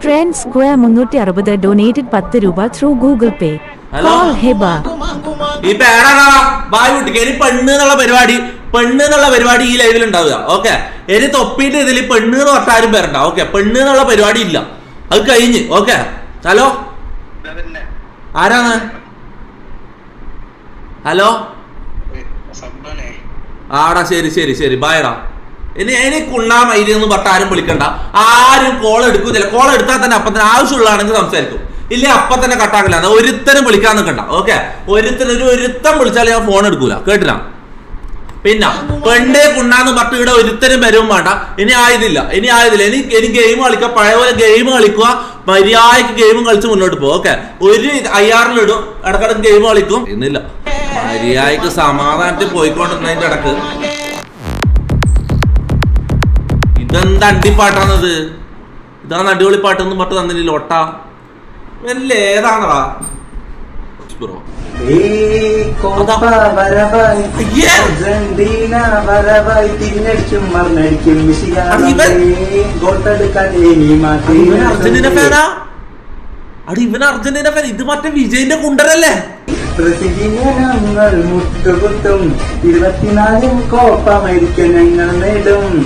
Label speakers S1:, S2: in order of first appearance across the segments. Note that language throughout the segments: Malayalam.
S1: Trend Square 360 donated 10 രൂപ through Google Pay. Call Heba.
S2: ഈ പേടാ ബായ് കുട്ടിക്ക് ഇനി പെണ്ണ് എന്നുള്ള പരിപാടി ഈ ലൈവിൽ ഉണ്ടാവുക. ഓക്കെ, ഇനി തൊപ്പിന്റെ ഇതിൽ പെണ്ണ് എന്ന് പറഞ്ഞാലും പേരുണ്ട. ഓക്കെ, പെണ്ണ് എന്നുള്ള പരിപാടി ഇല്ല, അത് കഴിഞ്ഞ്. ഓക്കെ, ഹലോ ആരാണ്? ഹലോ ആടാ, ശരി ബായടാ. ഇനി കുണ്ണാ മൈരി എന്ന് പറഞ്ഞ ആരും വിളിക്കണ്ട, ആരും കോൾ എടുക്കൂല. കോൾ എടുത്താൽ തന്നെ അപ്പം തന്നെ ആവശ്യമുള്ളതാണെങ്കിൽ സംസാരിക്കും, ഇല്ലേ അപ്പം തന്നെ കട്ടാക്കില്ല. ഒരുത്തരും വിളിക്കാൻ നിൽക്കണ്ട. ഓക്കെ, ഒരുത്തം വിളിച്ചാൽ ഞാൻ ഫോൺ എടുക്കൂല, കേട്ടില്ല. പിന്നെ പെണ്ണേ കുണ്ണാന്ന് പറഞ്ഞിട്ട് ഇവിടെ ഒരുത്തരും വരും വേണ്ട. ഇനി ആയതില്ല. ഇനി ഗെയിം കളിക്കുക, പഴയ പോലെ ഗെയിം കളിക്കുക, മര്യാദക്ക് ഗെയിം കളിച്ച് മുന്നോട്ട് പോകും. ഓക്കെ, ഒരു IR-ലിടും, ഇടക്കിടക്ക് ഗെയിം കളിക്കും. ഇന്നില്ല, മര്യാദക്ക് സമാധാനത്തിൽ പോയിക്കൊണ്ടിരുന്നതിന്റെ ഇടക്ക് ഇതെന്താ അടിപ്പാട്ടാണത്? ഇതാണ് അടിപൊളി പാട്ടെന്ന് പറഞ്ഞിട്ട് തന്നില്ല. ഒട്ടാ വല്ല ഏതാണടാ ബ്രോ? അർജന്റീന ഫാനാ? ഇവൻ അർജന്റീന ഫാൻ. ഇത് മറ്റേ വിജയിന്റെ കുണ്ടരല്ലേ?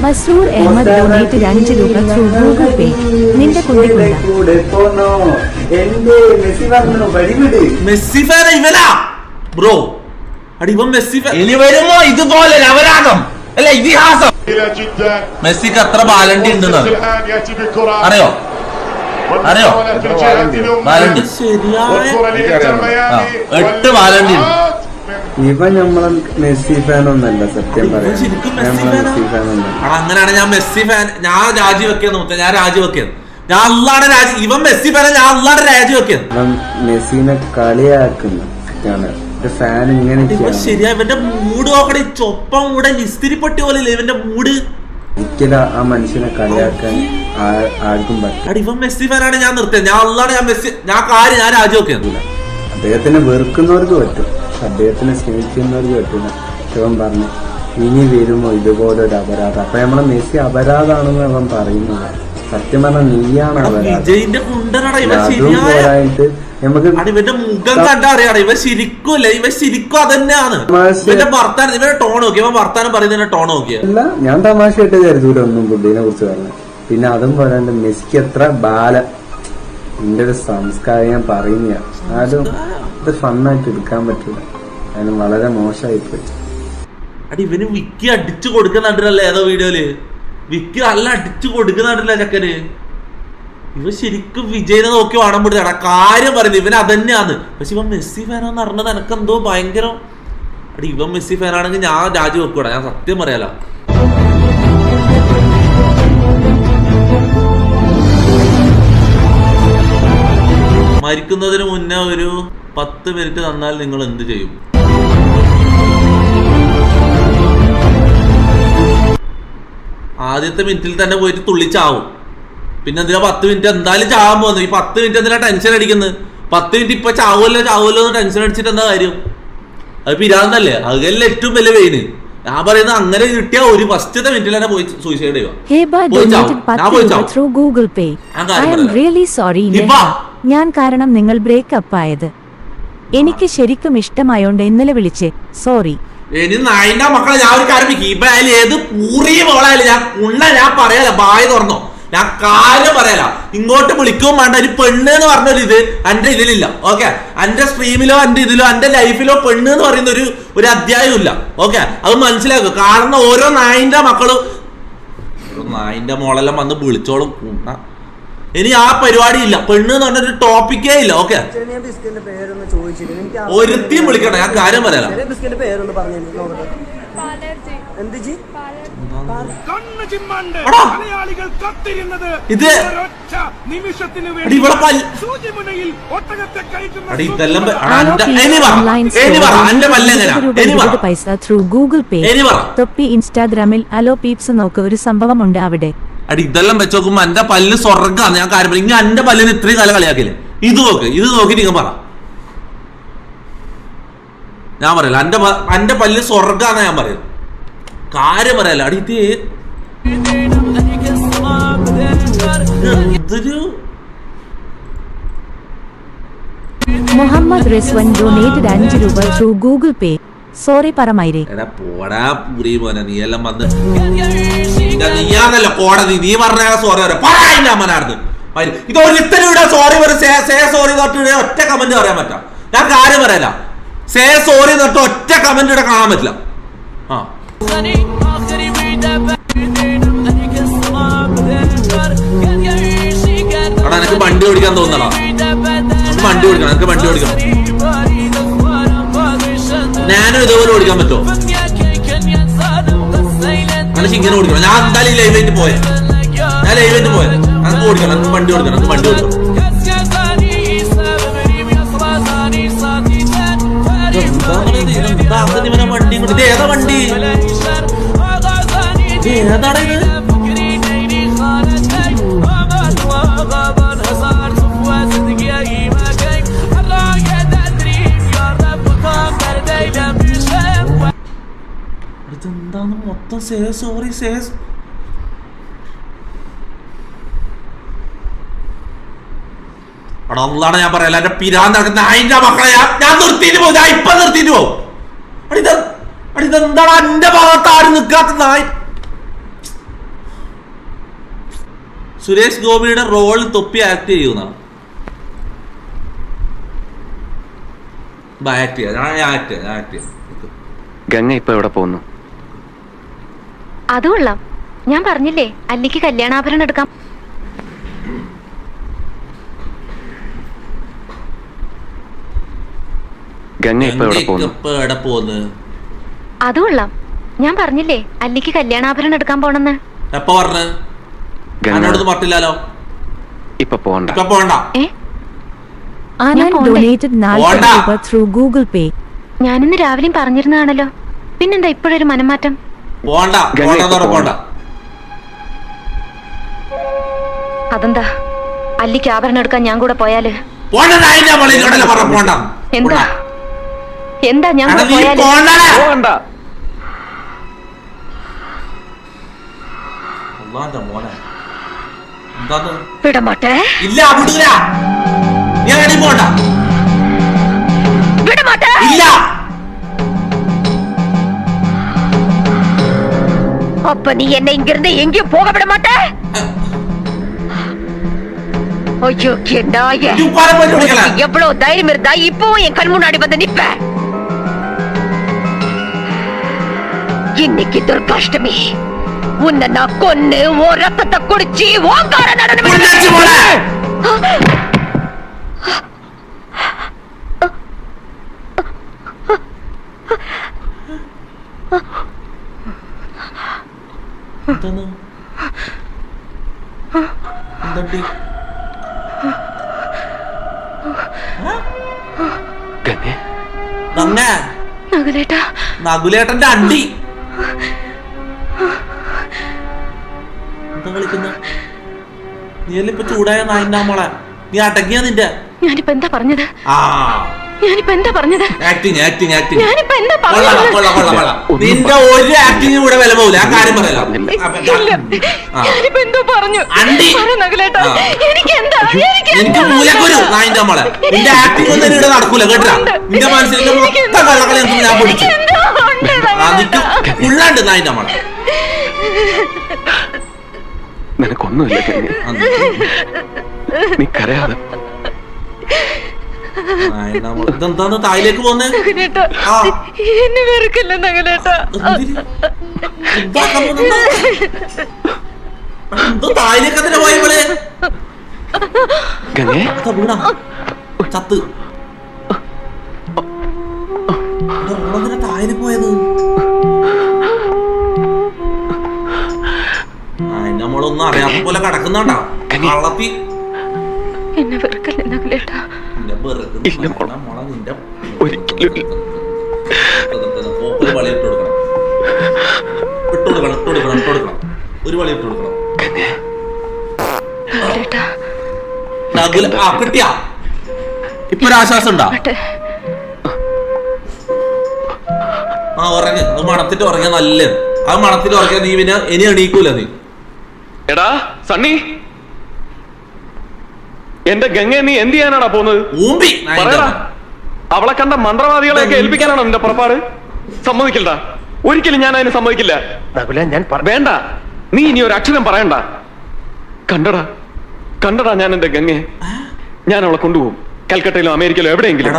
S1: മസൂർ അഹമ്മദ് ഡൊനേറ്റഡ് 5 രൂപ through Google Pay. നിന്റെ കൂടെ പോന്നോ എന്റെ മെസ്സി ഫാൻ
S2: ഇവനാ ബ്രോ? ഇവൻ മെസ്സി ഫാൻ. ഇനി വരുമോ ഇതുപോലെ അപരാധം അല്ല ഇതിഹാസം? മെസ്സിക്ക് അത്ര ബാലണ്ടി ഉണ്ടെന്ന് അറിയോ? 8 ബാലണ്ടി.
S3: ഇവൻ നമ്മളെ മെസ്സി ഫാൻ ഒന്നല്ല, സത്യം പറയാം.
S2: അങ്ങനെയാണ് ഞാൻ മെസ്സി ഫാൻ. ഞാൻ രാജിവെക്കുന്നു. ഞാൻ അള്ളാടെ ഇവൻ മെസ്സി ഫാൻ, ഞാൻ അള്ളാടെ രാജിവെക്കുന്നു.
S3: മെസ്സിനെ കളിയാക്കുന്ന ഫാൻ ഇങ്ങനെ
S2: ശരിയാ. ഇവന്റെ മൂഡ് നോക്കണേ, ചൊപ്പം കൂടെ ഇസ്തിരിപ്പെട്ടി പോലെ ഇവന്റെ മൂഡ്.
S3: ഒരിക്കലും ആ മനുഷ്യനെ കളിയാക്കാൻ ആർക്കും പറ്റും.
S2: ഇവൻ മെസ്സി ഫാനാണ്, ഞാൻ നിർത്തിയത്. ഞാൻ അള്ളാടെ ഞാൻ രാജിവെക്കുന്നു.
S3: അദ്ദേഹത്തിനെ വെറുക്കുന്നവർക്ക് പറ്റും, അദ്ദേഹത്തിനെ സ്നേഹിക്കുന്നവർക്ക് പറ്റില്ല. ഇവൻ പറഞ്ഞു ഇനി വരുമോ ഇതുപോലെ ഒരു അപരാധം. അപ്പൊ നമ്മളെ മെസ്സി അപരാധാണെന്ന് അവൻ പറയുന്നത്. സത്യം പറഞ്ഞാൽ നീയാണ് അപരാധം. പോരായിട്ട് നമുക്ക്
S2: ഇവന്റെ മുഖം കണ്ടാ അറിയാം ഇവ ശരിക്കും അതന്നെയാണ്. ഇവന്റെ വർത്താനം, ഇവന്റെ ടോൺ നോക്കി, ഇവൻ വർത്താനം പറയുന്നതിന്റെ ടോൺ നോക്കിയ.
S3: അല്ല, ഞാൻ തമാശയായിട്ട് കരുതൂല ഒന്നും പുള്ളിനെ കുറിച്ച് പറഞ്ഞു. പിന്നെ അതും പോരാണ്ട് മെസ്സിക്ക് എത്ര എന്റെ ഒരു സംസ്കാരം ഞാൻ പറയുന്ന. ആരും ഇത് ഫണ്ണായിട്ട് എടുക്കാൻ പറ്റില്ല, അതിന് വളരെ മോശമായിപ്പോയി.
S2: ഇവന് വിക്കി അടിച്ചു കൊടുക്കുന്നുണ്ടല്ലേ ഏതോ വീഡിയോയില്? വിക്കി നല്ല അടിച്ചു കൊടുക്കുന്നുണ്ടല്ലേ ചക്കന്? ഇവ ശരിക്കും വിജയനെ നോക്കി വാണം പിടിച്ചാ കാര്യം പറയുന്നത്. ഇവൻ അതന്നെയാണ്. പക്ഷെ ഇവൻ മെസ്സി ഫാനാന്ന് അറിഞ്ഞത് എനക്കെന്തോ ഭയങ്കര. ഇവൻ മെസ്സി ഫാനാണെങ്കിൽ ഞാൻ രാജിവെക്കൂടാ, ഞാൻ സത്യം പറയാലോ. മരിക്കുന്നതിന് മുന്നേ ഒരു 10 മിനിറ്റ് തന്നാൽ നിങ്ങൾ എന്ത് ചെയ്യും? ആദ്യത്തെ മിനിറ്റിൽ തന്നെ പോയിട്ട് തുള്ളിച്ചാവും. പിന്നെ എന്തിനാ 10 മിനിറ്റ് എന്തായാലും ചാവാൻ പോകുന്നത്? ഈ 10 മിനിറ്റ് എന്തിനാ ടെൻഷൻ അടിക്കുന്നത്? 10 മിനിറ്റ് ഇപ്പൊ ചാവുമല്ലോ എന്ന് ടെൻഷൻ അടിച്ചിട്ട് എന്താ കാര്യം? അത് പിരാന്തല്ലേ? അതല്ലേ ഏറ്റവും വലിയ വെയിന്. ഞാൻ പറയുന്നത് അങ്ങനെ കിട്ടിയ ഒരു ഫസ്റ്റത്തെ മിനിറ്റിൽ തന്നെ പോയി സൂയിസൈഡ് ചെയ്യുക.
S1: ഞാൻ കാരണം നിങ്ങൾ ബ്രേക്കപ്പ് ആയത് എനിക്ക് ശരിക്കും ഇഷ്ടമായോണ്ട് ഇന്നലെ വിളിച്ചേ, സോറി.
S2: ഇനി നായിന്റെ മക്കളെ ഞാൻ ഒരു കാര്യം ഹീബായാലും ഏത് പൂറിയ മോളായാലും ഞാൻ പറയാല, ബായ് തുറന്നോ, ഞാൻ കാര്യം പറയാല. ഇങ്ങോട്ട് വിളിക്കും വേണ്ട. ഒരു പെണ്ണ് എന്ന് പറഞ്ഞൊരു ഇത് എന്റെ ഇതിലില്ല. ഓക്കെ, എന്റെ സ്ട്രീമിലോ എന്റെ ഇതിലോ എന്റെ ലൈഫിലോ പെണ്ണ് എന്ന് പറയുന്ന ഒരു അധ്യായം ഇല്ല. ഓക്കെ, അത് മനസ്സിലാക്കുക. കാരണം ഓരോ നായിന്റെ മക്കളും നായിന്റെ മോളെല്ലാം വന്ന് വിളിച്ചോളും. ഇനി ആ പരിപാടി ഇല്ല. പെണ്ണ് എന്ന് പറഞ്ഞൊരു ടോപ്പിക്കേ ഇല്ല. ഓക്കെ, ഒരുത്തിയും വിളിക്കണ്ട, ഞാൻ കാര്യം പറയാല. ഇത്
S1: തൊപ്പി ഇൻസ്റ്റാഗ്രാമിൽ അലോ പീപ്സ് നോക്ക്, ഒരു സംഭവം ഉണ്ട് അവിടെ.
S2: ഇതെല്ലാം വെച്ച് നോക്കുമ്പോ എന്റെ പല്ല് സ്വർഗ്ഗാണ്. ഞാൻ കാര്യം പറയും, ഇനി എന്റെ പല്ലിന് ഇത്രയും കാലം കളിയാക്കില്ലേ? ഇത് നോക്കിട്ട് നിങ്ങൾ പറ. ഞാൻ പറയല എന്റെ പല്ല് സ്വർഗ്ഗാന്ന് ഞാൻ പറയും, കാര്യം പറയല. ഇതൊരു
S1: മുഹമ്മദ് റിസ്വൻ ഡൊനേറ്റഡ് 5 രൂപ ത്രൂ ഗൂഗിൾ പേ. സോറി പറമൈരേ.
S2: എടാ പോടാ പുരി മോനെ, നീ എല്ലാം വന്ന് നീയാണല്ലോ കോടതി, നീ പറഞ്ഞ സോറി പറയാനാർന്ന്. ഇത് ഒരുത്തരുടെ സോറി സോറി തൊട്ട് ഒറ്റ കമന്റ് പറയാൻ പറ്റാം. ഞാൻ കാര്യം പറയല, സോറി തൊട്ട് ഒറ്റ കമന്റ് ഇവിടെ കാണാൻ പറ്റില്ല. ആ എടാ എനിക്ക് വണ്ടി ഓടിക്കാൻ തോന്നണോ? വണ്ടി ഓടിക്കണം, എനിക്ക് വണ്ടി ഓടിക്കണം. ഞാനും ഇതുപോലെ ഓടിക്കാൻ പറ്റുമോ? അങ്ങനെ ഇങ്ങനെ ഓടിക്കണം. ഞാൻ എന്തായാലും ലൈവ് ആയിട്ട് പോയത്, ഞാൻ ലൈവ് ആയിട്ട് പോയത്. എനിക്ക് ഓടിക്കണം, എനിക്ക് വണ്ടി ഓടിക്കണം, എനിക്ക് വണ്ടി ഓടിക്കണം. വണ്ടി ഇത് ഏതാ വണ്ടി? ഏതാണ് ഇത്? ഇതെന്താണ് മൊത്തം സോറി അവിടെ ഒന്നാണ് ഞാൻ പറയല. എന്റെ പിരാൻ നടക്കുന്ന അതിന്റെ മക്കളെ ഞാൻ നിർത്തിയിട്ട് പോകും, ഞാൻ ഇപ്പൊ നിർത്തിയിട്ട് പോകും. ഇതെന്താണ് എന്റെ ഭാഗത്ത് ആരും നിൽക്കാത്ത നായി? സുരേഷ് ഗോപിയുടെ റോൾ തൊപ്പി ആക്ട് ചെയ്യുന്ന
S4: ഗംഗ ഇപ്പൊ എവിടെ പോകുന്നു?
S5: അത് കൊള്ളാം. ഞാൻ പറഞ്ഞില്ലേ അല്ലിക്ക് കല്യാണാഭരണം എടുക്കാം.
S4: ഗംഗ ഇപ്പൊ എവിടെ പോകുന്നു?
S5: അത് കൊള്ളാം. ഞാൻ പറഞ്ഞില്ലേ അല്ലിക്ക് കല്യാണാഭരണം എടുക്കാൻ പോണെന്ന്.
S2: എപ്പോ പറഞ്ഞു? പറഞ്ഞില്ലല്ലോ.
S4: ഇപ്പൊ പോണ്ട.
S1: ആനന്ദ് ഡൊനേറ്റഡ് 4 രൂപ ത്രൂ ഗൂഗിൾ പേ.
S5: ഞാനിന്ന് രാവിലെയും പറഞ്ഞിരുന്നതാണല്ലോ, പിന്നെന്താ ഇപ്പോഴൊരു മനംമാറ്റം? അതെന്താ അല്ലിക്ക് ആഭരണം എടുക്കാൻ ഞാൻ കൂടെ പോയാല്? എന്താ എന്താ ഞാൻ കൂടെ പോയാല്? വിടമാട്ടെ.
S2: ഇല്ല
S5: വിടമാട്ടെ.
S2: ഇല്ല.
S5: அப்ப நீ என்ன இங்க இருந்து எங்கேயும் போக விட மாட்ட? ஐயோ நாயே, எவ்வளவு தைரியம் இருந்தா இப்பவும் என் கண் முன்னாடி வந்து நிப்ப? இன்னைக்கு துர்காஷ்டமி, உன்னை நான் கொன்னு ஓ ரத்தத்தை குடிச்சு ஓங்கார நடனம்.
S2: നകുലേട്ടന്റെ അണ്ടി എന്താ കളിക്കുന്ന? നീയല്ലേ ഇപ്പൊ ചൂടായ നായിന്റെ മോളെ, നീ അടങ്ങിയ നിന്റെ.
S5: ഞാനിപ്പോ എന്താ പറഞ്ഞത്?
S2: നിന്റെ ഒരു ആക്ടിങ് ഇവിടെ വില പോകില്ല, ആ കാര്യം പറയല. എനിക്ക് മൂലക്കൊരു നായിന്റെ മോളെ, നിന്റെ ആക്ടിങ് ഒന്നും ഇവിടെ നടക്കൂല കേട്ടാ. നിന്റെ മനസ്സിൽ മൊത്തം കള്ളക്കളി ഞാൻ പൊടിച്ചു. ഉള്ളാണ്ട് നായിന്റെ മോളെ.
S4: നിനക്കൊന്നുമില്ല, നീ കരയാതെ.
S2: ഇതെന്താന്ന് തായിലേക്ക് പോന്നേ?
S5: എന്നെ വെറുക്കല്ല നഗലേട്ടാ.
S2: എന്തോ തായിലേക്ക് തന്നെ പോയപ്പോളെ വീണ ചത്ത്. ഓളെന്തിനാ തായിലേക്ക് പോയത്? നമ്മളൊന്നും അറിയാത്ത പോലെ കിടക്കുന്നുണ്ടാ കള്ളത്തി.
S5: എന്നെ വെറുക്കല്ല നഗലേട്ടാ.
S2: ഒരു വളി ഇട്ട് കൊടുക്കണം. കിട്ടിയാ ഇപ്പൊ ഒരു ആശ്വാസം ഉണ്ടാ? ആ ഉറങ്ങ, അത് മണത്തിട്ട് ഉറങ്ങിയ നല്ലത്. അത് മണത്തിട്ട് ഉറങ്ങിയ നീ പിന്നെ ഇനി എണീക്കൂല നീ.
S4: എടാ സണ്ണി, എന്റെ ഗംഗ നീ എന്ത് ചെയ്യാനാടാ പോകുന്നത്? അവളെ കണ്ട മന്ത്രവാദികളെയൊക്കെ ഏൽപ്പിക്കാനാണോ നിന്റെ പുറപ്പാട്? സമ്മതിക്കണ്ട, ഒരിക്കലും ഞാൻ അതിന് സമ്മതിക്കില്ല. ഞാൻ വേണ്ട, നീ ഇനി ഒരു അക്ഷരം പറയണ്ട. കണ്ടടാ ഞാൻ എന്റെ ഗംഗയെ. ഞാൻ അവളെ കൊണ്ടുപോകും, കൽക്കട്ടയിലോ അമേരിക്കയിലോ എവിടെയെങ്കിലും.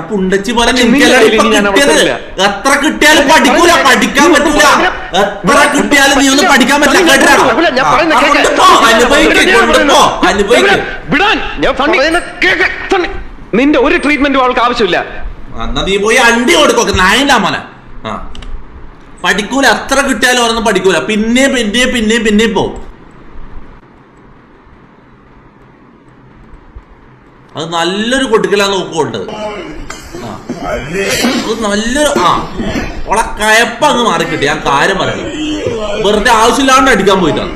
S2: എത്ര കിട്ടിയാലും പഠിക്കൂല, പഠിക്കാൻ പറ്റൂല. എത്ര കിട്ടിയാലും നീ ഒന്നും പഠിക്കാൻ പറ്റില്ല.
S4: നിന്റെ ഒരു ട്രീറ്റ്മെന്റും അവൾക്ക് ആവശ്യമില്ല.
S2: എന്നാ നീ പോയി അണ്ടി കൊടുക്കൊക്കെ നായിന്റെ മോനെ. പഠിക്കൂല, എത്ര കിട്ടിയാലും ഓരോന്നും പഠിക്കൂല. പിന്നെ പോവും. അത് നല്ലൊരു കൊട്ടിക്കലാന്ന് നോക്കുകൊണ്ട് അത് നല്ലൊരു ഓളെ കയപ്പ അങ്ങ് മാറി കിട്ടി. ഞാൻ കാര്യം പറയാം, വെറുതെ ആവശ്യമില്ലാണ്ട് അടിക്കാൻ പോയിട്ടാണ്.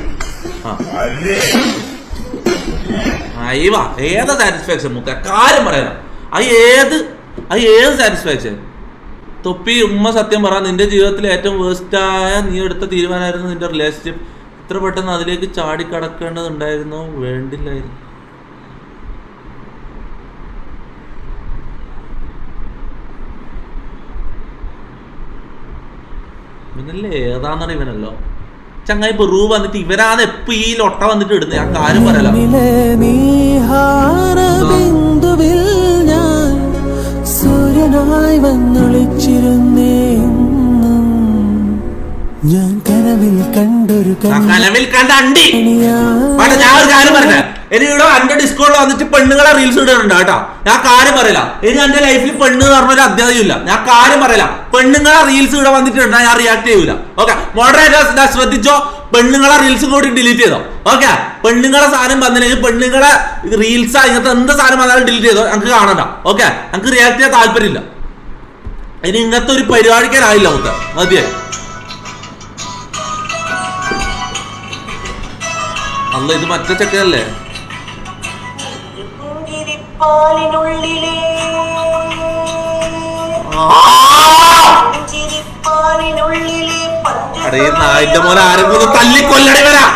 S2: അയ്യവാ ഏതാ സാറ്റിസ്ഫാക്ഷൻ മുത്ത? കാര്യം പറയാം, അത് ഏത് സാറ്റിസ്ഫാക്ഷൻ? തൊപ്പി ഉമ്മ സത്യം പറ, നിന്റെ ജീവിതത്തിൽ ഏറ്റവും വേസ്റ്റായ നീ എടുത്ത തീരുമാനമായിരുന്നു നിന്റെ റിലേഷൻഷിപ്പ്. ഇത്ര പെട്ടെന്ന് അതിലേക്ക് ചാടിക്കടക്കേണ്ടതുണ്ടായിരുന്നോ? വേണ്ടില്ലായിരുന്നു. ഇവനല്ലേ ഏതാന്നറിയ ഇവനല്ലോ ചങ്ങായി പെറു വന്നിട്ട് ഇവരാണ് എപ്പ ഈ ലൊട്ട വന്നിട്ട് ഇടുന്നത്. ഞാൻ കാര്യം പറയല. സൂര്യനായി വന്നൊളിച്ചിരുന്നേ ഞാൻ കനവിൽ കണ്ടൊരു കനവിൽ കണ്ട അണ്ടി. ഞാൻ ഒരു കാര്യം പറഞ്ഞ, ഇനി ഇവിടെ എന്റെ ഡിസ്കോഡിൽ വന്നിട്ട് പെണ്ണുങ്ങളെ റീൽസ് ഇടുന്നുണ്ട് കേട്ടോ. ഞാൻ കാര്യം പറയില്ല, ഇനി എന്റെ ലൈഫിൽ പെണ്ണ് എന്ന് പറഞ്ഞൊരു അധ്യായമില്ല. ഞാൻ കാര്യം പറയില്ല, പെണ്ണുങ്ങളെ റീൽസ് ഇവിടെ വന്നിട്ടുണ്ട് ഞാൻ റിയാക്ട് ചെയ്യൂല. ഓക്കെ, മോഡറേറ്റേഴ്സ് ശ്രദ്ധിച്ചോ, പെണ്ണുങ്ങളെ റീൽസ് കൂടി ഡിലീറ്റ് ചെയ്തോ. ഓക്കെ, പെണ്ണുങ്ങളെ സാധനം വന്നില്ലെങ്കിൽ പെണ്ണുങ്ങളെ റീൽസ് ഇങ്ങനത്തെ എന്ത് സാധനം വന്നാലും ഡിലീറ്റ് ചെയ്തോ. ഞങ്ങൾക്ക് കാണണ്ട. ഓക്കെ, ഞങ്ങൾക്ക് റിയാക്ട് ചെയ്യാൻ താല്പര്യമില്ല. ഇനി ഇങ്ങനത്തെ ഒരു പരിപാടിക്കാനായില്ല നമുക്ക്. മതിയെ അല്ല, ഇത് മറ്റേ ചെക്കല്ലേ? അടേ നായിന്റെ മോനെ ആരെങ്കിലും തല്ലിക്കൊല്ലടി വരാ.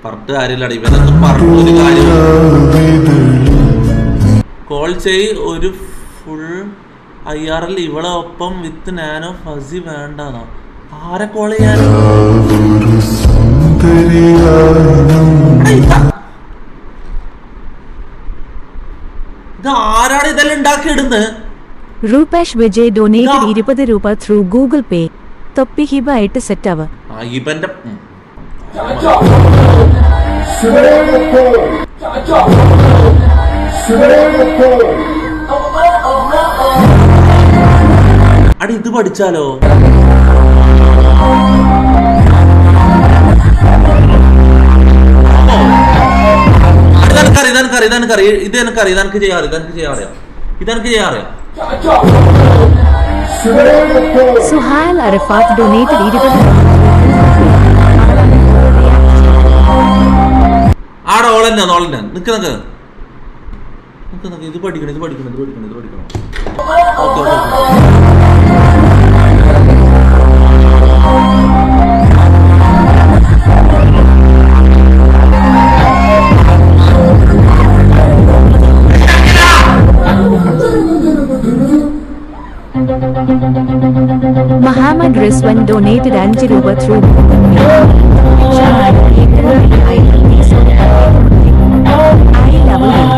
S2: പറഞ്ഞിട്ട് കാര്യമില്ലട, ഇവനൊന്നും പറഞ്ഞൊരു കാര്യം. കോൾ ചെയ് ഒരു ഫുൾ IRL ഇവളെ ഒപ്പം വിത്ത് നാനോ ഫസി വേണ്ടെന്നോ? ആരെ കോൾ ചെയ്യാൻ? ഇത് ആരാണ് ഇതെല്ലാം ഉണ്ടാക്കിയിടുന്നത്?
S1: രൂപേഷ് വിജയ് ഡൊനേറ്റഡ് 20 രൂപ ത്രൂ ഗൂഗിൾ പേ. തൊപ്പി ഹിബ ആയിട്ട് സെറ്റ് ആവ.
S2: ഇവന്റെ അടി ഇത് പഠിച്ചാലോ? ഇതെനിക്ക് ചെയ്യാറിയാം.
S1: സുഹൈൽ അറഫാത്ത് ഡൊനേറ്റഡ് 20
S2: ആടെ ഓളന്നെ നിക്ക് ഇത് പഠിക്കണം. ഓക്കെ.
S1: Muhammad Rizwan donated 5 രൂപ through I love you.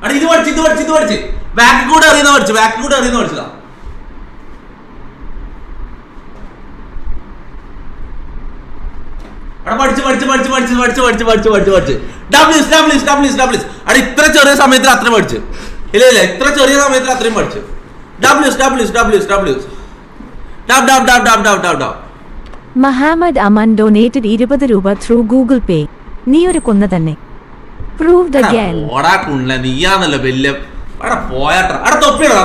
S2: അടി ഇത് പഠിച്ച് ബാക്ക് കൂടെ അറിയുന്ന പഠിച്ചതാ. അവിടെ ഇത്ര ചെറിയ സമയത്തിൽ അത്രയും പഠിച്ചു. ഇല്ല ഇത്ര ചെറിയ സമയത്തിൽ അത്രയും പഠിച്ചു.
S1: മുഹമ്മദ് അമൻ ഡൊനേറ്റഡ് 20 രൂപ ത്രൂ ഗൂഗിൾ പേ. നീ ഒരു കൊന്ന തന്നെ. Proved again.
S2: ഓടാ കുണ്ണ നീയാന്നല്ലോ വലിയ. അവിടെ പോയാട്ടാ. അവിടെ തൊപ്പിയിടറാ.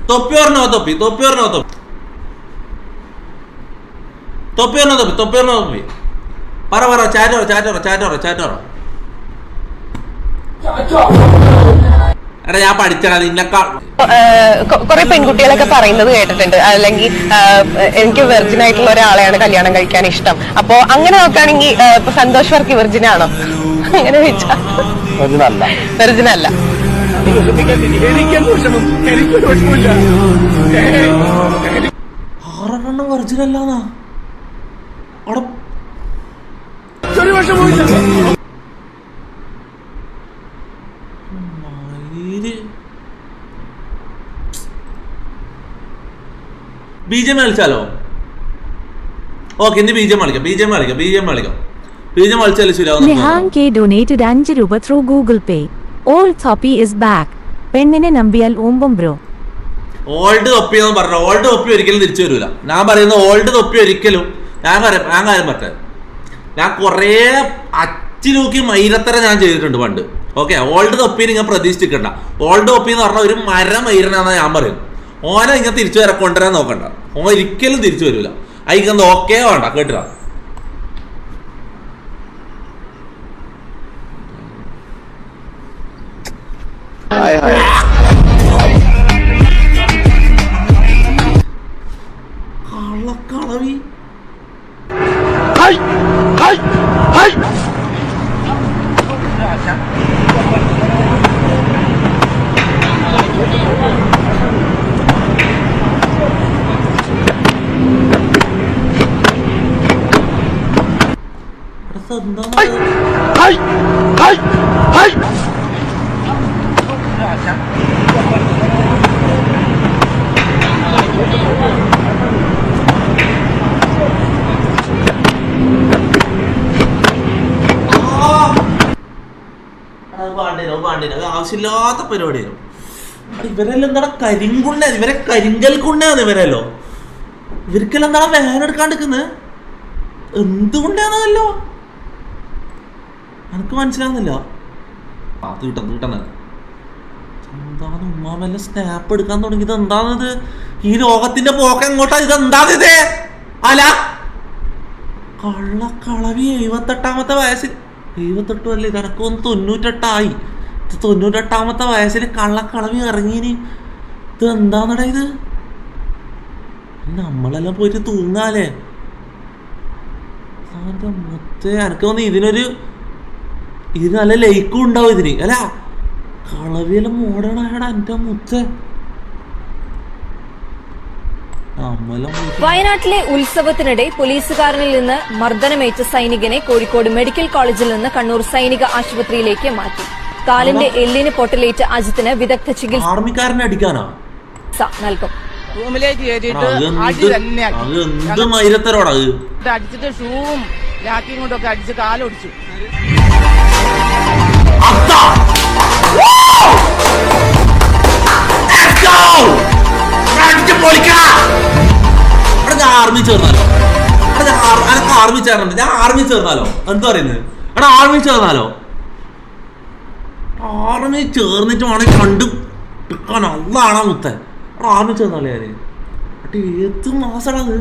S2: തൊപ്പി പറഞ്ഞോ. തൊപ്പി പറ ചാറ്റോറ എടാ ഞാൻ പഠിച്ചടാ നിന്നെക്കാൾ.
S6: കുറെ പെൺകുട്ടികളൊക്കെ പറയുന്നത് കേട്ടിട്ടുണ്ട്, അല്ലെങ്കിൽ എനിക്ക് വെർജിൻ ആയിട്ടുള്ള ഒരാളെയാണ് കല്യാണം കഴിക്കാൻ ഇഷ്ടം. അപ്പൊ അങ്ങനെ നോക്കുകയാണെങ്കിൽ ഇപ്പൊ സന്തോഷ് വർക്കി വെർജിൻ ആണോ? അങ്ങനെ ചോദിച്ചാൽ വെർജിൻ അല്ല.
S2: ആറെണ്ണം വെർജിൻ അല്ലാന്നാ ബിജെപി കളിച്ചാലോ? ഓക്കെ, ഇന്ന് ബിജെപി കളിച്ചാലും ശരിയാവും.
S1: നിഹാങ് കെ ഡൊനേറ്റഡ് 5 രൂപ ത്രൂ ഗൂഗിൾ പേ. ഓൾഡ് തൊപ്പി ഇസ് ബാക്ക്. പെണ്ണിനെ നമ്പിയാൽ ഓമ്പം ബ്രോ.
S2: ഓൾഡ് തൊപ്പി എന്ന് പറഞ്ഞ ഓൾഡ് തൊപ്പി ഒരിക്കലും തിരിച്ചു വരൂല. ഞാൻ പറയുന്ന ഓൾഡ് തൊപ്പി ഒരിക്കലും ഞാൻ കാര്യം പറഞ്ഞത്, ഞാൻ കുറേ അച്ചിലൂക്കി മൈരത്തര ഞാൻ ചെയ്തിട്ടുണ്ട് പണ്ട്. ഓക്കെ, ഓൾഡ് തൊപ്പി നിങ്ങൾ പ്രതീക്ഷിച്ചിരിക്കണ്ട. ഓൾഡ് തൊപ്പി എന്ന് പറഞ്ഞാൽ ഒരു മൈരനാണെന്ന് ഞാൻ പറയും. ഓനെ ഇങ്ങനെ തിരിച്ചു വരെ കൊണ്ടുവരാൻ നോക്കണ്ട. ഓൻ ഒരിക്കലും തിരിച്ചു വരൂല. അതിക്ക് നോക്കേ വേണ്ട. കേട്ടില്ല? കള്ളക്കളവി ആവശ്യമില്ലാത്ത പരിപാടിയായിരുന്നു. ഇവരെല്ലാം എന്താ കരിങ്കുണ്ണ, ഇവരെ കരിങ്കൽ കുണ്ണാന്ന് ഇവരല്ലോ. ഇവർക്കെല്ലാം എന്താണ് വേനെടുക്കാണ്ടിരിക്കുന്നത്? എന്തുകൊണ്ടാണല്ലോ എനിക്ക് മനസ്സിലാവുന്നില്ല. അത് കിട്ടുന്നത് എന്താണ്? ഉമ്മാമെല്ലാം സ്നാപ്പ് എടുക്കാൻ തുടങ്ങിയത് എന്താണിത്? ഈ ലോകത്തിന്റെ പോക്ക എങ്ങോട്ടാ? ഇത് എന്താണിത്? അല്ല കള്ളക്കളവി 78ാമത്തെ വയസ്സിൽ, 78 അല്ലേ ഇതനക്കൊന്ന് 98ആയി. 98ാമത്തെ വയസ്സിൽ കള്ളക്കളവി ഇറങ്ങിയിനി. ഇത് എന്താന്നടാ ഇത്? നമ്മളെല്ലാം പോയിട്ട് തൂങ്ങാലേ. മൊത്തം എനിക്ക് തോന്നി ഇതിന് നല്ല ലൈക്കും ഉണ്ടാവും ഇതിന്. അല്ല കളവിയെല്ലാം മോഡേണായടാ എന്റെ മുത്ത.
S7: വയനാട്ടിലെ ഉത്സവത്തിനിടെ പോലീസുകാരനിൽ നിന്ന് മർദ്ദനമേറ്റ സൈനികനെ കോഴിക്കോട് മെഡിക്കൽ കോളേജിൽ നിന്ന് കണ്ണൂർ സൈനിക ആശുപത്രിയിലേക്ക് മാറ്റി. കാലിന്റെ എല്ലിന് പൊട്ടലേറ്റ അജിത്തിന് വിദഗ്ധ ചികിത്സ
S2: ആർമിക്കാരനെ അടിക്കാനാ
S7: നൽകും.
S8: റൂമിലേക്ക് കയറ്റിയിട്ട് അടി തന്നെയാക്കി. അടിച്ചിട്ട് ഷൂവും ലാക്കിയും കൊണ്ടൊക്കെ അടിച്ച് കാലൊടിച്ചു.
S2: ആർമി ചേർന്നാലോ? ആർമി ചേർന്നുണ്ട്. ഞാൻ ആർമി ചേർന്നാലോ? എന്താ പറയുന്നത്? എടാ ആർമി ചേർന്നാലോ? ആർമി ചേർന്നിട്ട് വേണമെങ്കിൽ കണ്ടു പിക്കാൻ അള്ളാണോ മുത്ത. എടാ ആർമി ചേർന്നാലേ ഞാന് ഏത് മാസടാ അത്?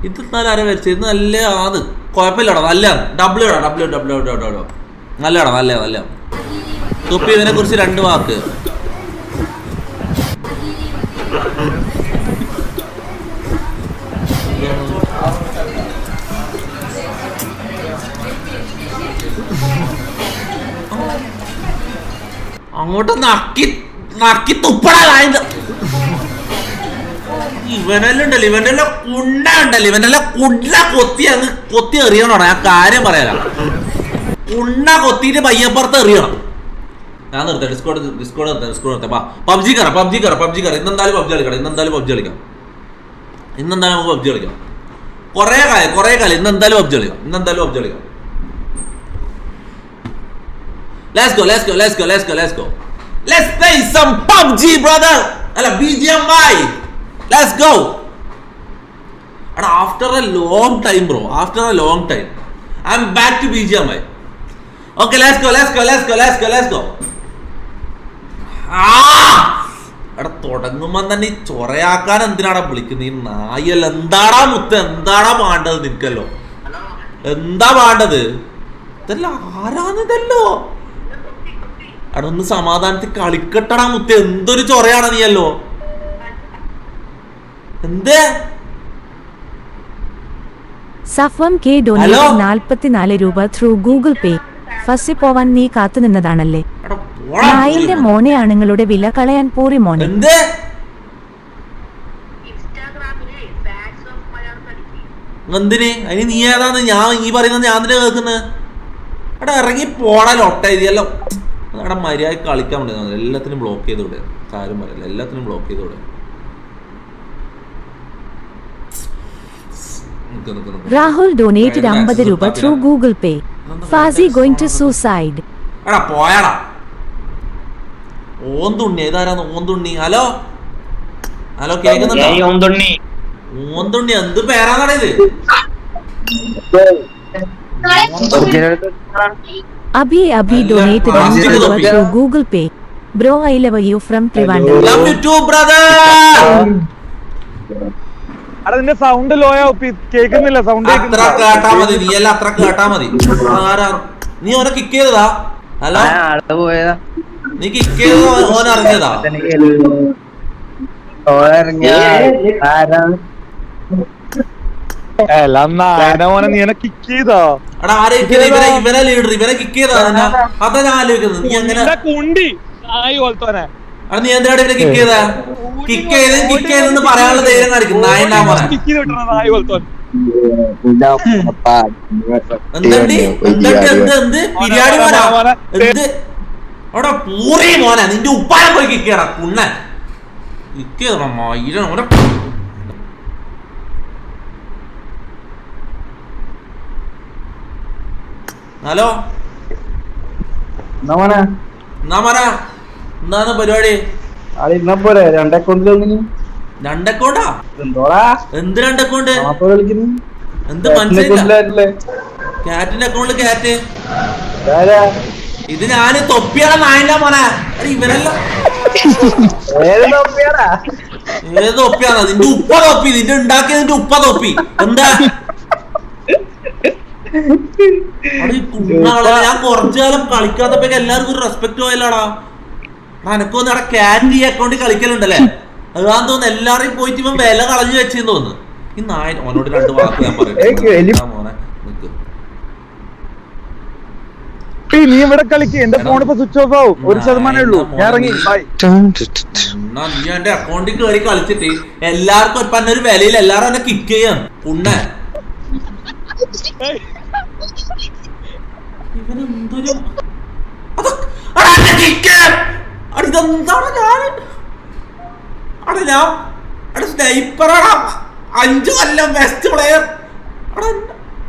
S2: ഇത് ആരാ വരച്ചത്? ഇത് നല്ല അത് കുഴപ്പമില്ലടാ, നല്ല ഡബ്ല്യൂ നല്ലടാ, നല്ല തൊപ്പി. ഇതിനെ കുറിച്ച് 2 വാക്ക്. അങ്ങോട്ട് നക്കി തുപ്പടാ. ഇവനെല്ലാം ഉണ്ടല്ലോ, ഇവനെല്ലാം കുണ്ട ഉണ്ടല്ലോ, ഇവനെല്ലാം കുണ്ട കൊത്തി എറിയണോ? ഞാൻ കാര്യം പറയാല. കുണ്ട കൊത്തിയിട്ട് പയ്യപ്പുറത്ത് എറിയണം. ഞാൻ നിർത്താം. ഡിസ്കോഡ് നിർത്താം. പബ്ജി കയറാം. ഇന്നെന്തായാലും പബ്ജി കളിക്കാം. നമുക്ക് പബ്ജി കളിക്കാം. കൊറേ കാലം ഇന്നെന്തായാലും പബ്ജി കളിക്കാം. Let's go. Let's play some PUBG, brother. Alla BGMI. Let's go. And after a long time, bro. I'm back to BGMI. Okay, let's go. Ah! തുടങ്ങുമ്പോ തന്നെ ഈ ചൊറയാക്കാൻ എന്തിനാടാ വിളിക്കുന്നത്? ഈ നായല്ല. എന്താടാ മുത്ത്, എന്താടാ വേണ്ടത് നിനക്കല്ലോ? എന്താ വേണ്ടത്? ഇതല്ല ആരാന്നിതല്ലോ. അവിടെ ഒന്ന് സമാധാനത്തിൽ കളിക്കട്ടടാ മുത്ത്. എന്തൊരു ചൊറയാണ് നീയല്ലോ. എന്തേ
S1: സഫം കെ ഡൊനേറ്റ് 44 രൂപ ത്രൂ ഗൂഗിൾ പേ. ഫസ്റ്റ് പോവാൻ നീ കാത്തു നിന്നതാണല്ലേ? നായിന്റെ മോനെ ആണുങ്ങളുടെ വില കളയാൻ പോറി മോനെ.
S2: എന്തേ എന്തിന് അതിന് നീ ഏതാന്ന് ഞാൻ ഈ പറയുന്നത് ഞാൻ തന്നെ കേൾക്കുന്നത്? അവിടെ ഇറങ്ങി പോടാ ലൊട്ട ഇതിയല്ലോ. അവിടെ മര്യാദ കളിക്കാൻ വേണ്ടി എല്ലാത്തിനും ബ്ലോക്ക് ചെയ്ത് വിടുക. കാര്യം പറയല്ല, എല്ലാത്തിനും ബ്ലോക്ക് ചെയ്ത് വിടുക.
S1: രാഹുൽ ഡൊനേറ്റഡ് 50 രൂപ through Google Pay. Fazi going to suicide.
S2: എടാ പോയാടാ ഓന്തുണ്ണി. ഇതാരാന്ന് ഓന്തുണ്ണി? ഹലോ ഹലോ കേൾക്കുന്നുണ്ടോ? ഓന്തുണ്ണി എന്ത് പേരാന്നാണ് ഇത്?
S1: അഭി ഡൊനേറ്റഡ് 50 രൂപ through Google Pay. Bro I love you from Trivandrum.
S2: Love you too brother.
S9: അതിന്റെ സൗണ്ട് ലോയാ കേൾക്കുന്നില്ല. സൗണ്ട്
S2: അത്ര കേട്ടാ മതി. നീ എല്ലാം അത്ര കേട്ടാ മതി. ആരാ നീ ഓനെ കിക്ക് ചെയ്തതാ? ഹലോ നീ കിക്ക് ചെയ്തത് ഓൻ അറിഞ്ഞതാ?
S9: നീ കിക്ക് ചെയ്തോ?
S2: എടാ ആരെ ഇവനെ ലീഡർ ഇവനെ കിക്ക് ചെയ്താ? അതാ ഞാൻ ആലോചിക്കുന്നത്. നീ എങ്ങനെ
S9: കുണ്ടി ആയി പോലത്തോനെ
S2: അവിടെ നീ എന്തിനാണ് ഇവനെ കിക്ക് ചെയ്താ? കിക്ക് ചെയ്തെന്ന് പറയാനുള്ള ധൈര്യം കാണിക്കും നായനാ മോനെ. എന്ത് പിരിയാടി മോനാ? എന്ത് അവിടെ പൂറി മോനെ? നിന്റെ ഉപ്പാനെ പോയി കിക്ക് ചെയ്യണം കുണ്ണൻ. കിക്ക് ചെയ്തോ മയിലാണ് മോനെ. ഹലോ എന്നാ മോനാ എന്താണ് പരിപാടി?
S3: 2 അക്കൗണ്ടിൽ
S2: 2 അക്കൗണ്ടാ? എന്ത് 2 അക്കൗണ്ട്? എന്ത് മനസ്സിലായില്ല. കാറ്റിന്റെ അക്കൗണ്ടിൽ കാറ്റ്. ഇത് ഞാന് തൊപ്പിയാടാ നായന്റെ മോനെ. ഇവരല്ല ഏത് തൊപ്പിയാണോ? നിന്റെ ഉപ്പ തൊപ്പി. നിന്റെ ഉണ്ടാക്കിയ നിന്റെ ഉപ്പ തൊപ്പി. എന്താ ഞാൻ കുറച്ചു കാലം കളിക്കാത്തപ്പോഴേക്ക് എല്ലാവർക്കും ഒരു റെസ്പെക്ട് പോയല്ലോടാ. എനക്കൊന്നും അവിടെ ക്യാറ്റ് ഈ അക്കൗണ്ടിൽ കളിക്കലുണ്ടല്ലേ? അതാന്ന് തോന്നുന്നു എല്ലാരെയും പോയിട്ട് ഇവൻ വില കളഞ്ഞു വെച്ചെന്ന് തോന്നുന്നു. ഈ നായൻ ഓനോട് 2 വാക്ക് ഞാൻ പറയാം മോനെ. നിക്ക്
S9: നീ ഇവിടെ കളിക്ക്. എന്റെ ഫോൺ ഇപ്പൊ സ്വിച്ച് ഓഫ് ആവും. 1% ഉള്ളൂ. ഞാൻ ഇറങ്ങി.
S2: എന്നാ നീ എന്റെ അക്കൗണ്ടിൽ കയറി കളിച്ചിട്ട് എല്ലാവർക്കും ഇപ്പൊ ഒരു വിലയിൽ എല്ലാരും എന്നെ കിക്ക് ചെയ്യാൻ കുണ്ണ. ഇവനെന്തൊരു ഇതെന്താണ്? ഞാൻ സ്നൈപ്പറാടാ. 5 കൊല്ലം ബെസ്റ്റ് പ്ലെയർ.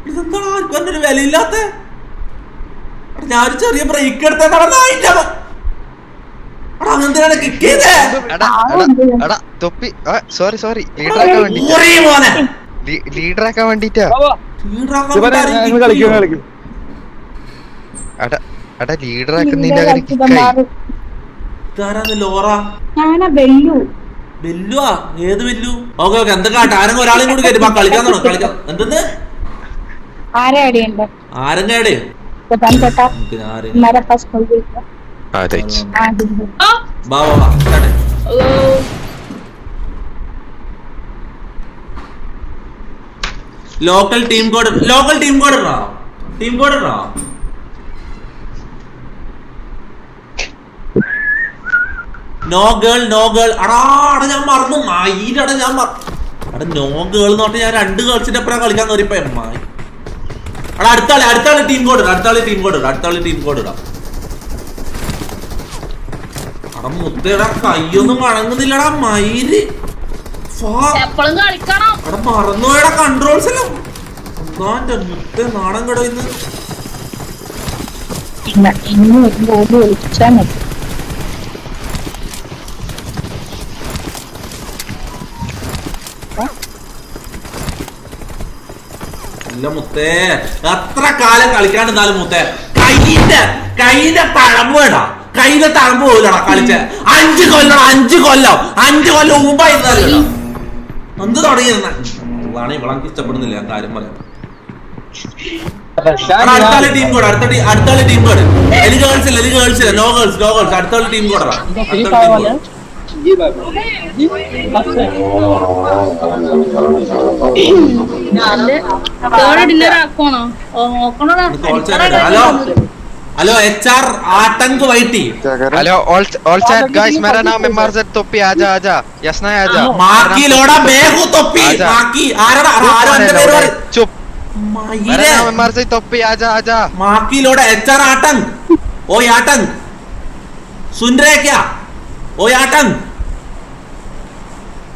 S2: ഇതെന്താണ് ആർക്കും ഒരു വിലയില്ലാത്ത? ഞാനൊരു ചെറിയ ബ്രേക്ക് എടുത്തേട്ടാണ്. അങ്ങനത്തെ കിക്ക് ചെയ്തേ.
S10: ലീഡറാക്കാൻ വേണ്ടിട്ടാ. ലീഡറാക്കുന്നതിന്റെ
S2: ബെല്ലുവാ? ഏത് ബെല്ലു? ഓക്കെ ഓക്കെ എന്തൊക്കെ ആരെങ്കിലും ഒരാളെയും കൂടി കയറ്റി കളിക്കാൻ കളിക്കാം. എന്തെന്ന് ആരെങ്കിലും ലോക്കൽ ടീം കോഡ് ഇടണോ? ടീം കോഡ് ഇടണോ? നോ ഗേൾ അടാ ഞാൻ മറന്നു. മയിലടാ ഞാൻ നോ ഗേൾ എന്ന് പറഞ്ഞാൽ ഞാൻ 2 ഗേൾസിന്റെ അപ്പുറം കളിക്കാൻ കയറിപ്പോ മായി. അടാ അടുത്താള് ടീം കോഡ് ഇടാം. ഇടാം. അടാ മുത്തയുടെ കയ്യൊന്നും വഴങ്ങുന്നില്ലടാ മയില്. അവിടെ മറന്നുപോയടാ കൺട്രോൾസ് എല്ലാം. എന്താ മുത്ത നാണം കടോ ഇന്ന്. ഇല്ല മുത്തേ, എത്ര കാലം കളിക്കാണ്ടിരുന്നാലും മുത്തേ കൈന്റെ പഴമ്പ് വേണ്ട. കയ്യിലെ തഴമ്പ് പോലടാ കളിച്ച 5 കൊല്ലം 5 കൊല്ലം മുമ്പായിരുന്നല്ലോ എന്ത് തുടങ്ങിയിരുന്ന അതാണ് ഇവളെനിക്ക് ഇഷ്ടപ്പെടുന്നില്ല ഞാൻ കാര്യം പറയാം. അടുത്ത ടീം കോഡ് അടുത്ത ടീം കോഡ് എനിക്ക് ഗേൾസ് ഇല്ല നോ ഗേൾസ് അടുത്ത ടീം കോഡാ हेलो एचआर आतंक वाईटी
S10: हेलो ऑल चैट गाइस मेरा नाम है मरजत तोपी आजा यस ना आजा
S2: माकी लोड़ा बेहू तोपी माकी आरा अंदर मेरे
S10: चुप मेरा नाम है मरजत तोपी आजा
S2: माकी लोड़ा एचआर आतंक ओए आतंक सुन रहे क्या ओए आतंक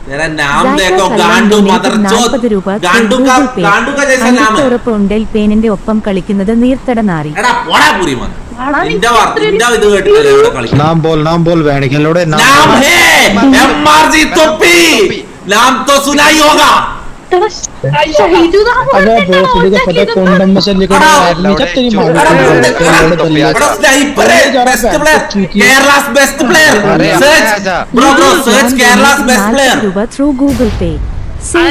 S2: तेरा नाम देखो गांडू मदरचोद गांडू का जैसा नाम है
S1: ഉറപ്പുണ്ടെൽ പേനിന്റെ ഒപ്പം കളിക്കുന്നത് നീർത്തട നാറി
S2: എടാ പോടാ പൂരി മോൻ നിന്റെ ഇത് കേട്ടില്ലേ ഇവിടെ കളിക്കും
S9: नाम बोल വേണിക്കലോടെ
S2: नाम है एमआरजी टोपी नाम तो सुना ही होगा
S9: अरे भोसड़ी का पता कौन नंबर से लिखा है आदमी जब तेरी मां
S2: बड़ा स्नाइपर है best player Kerala's best player search bro search Kerala's best player
S1: through Google Pay say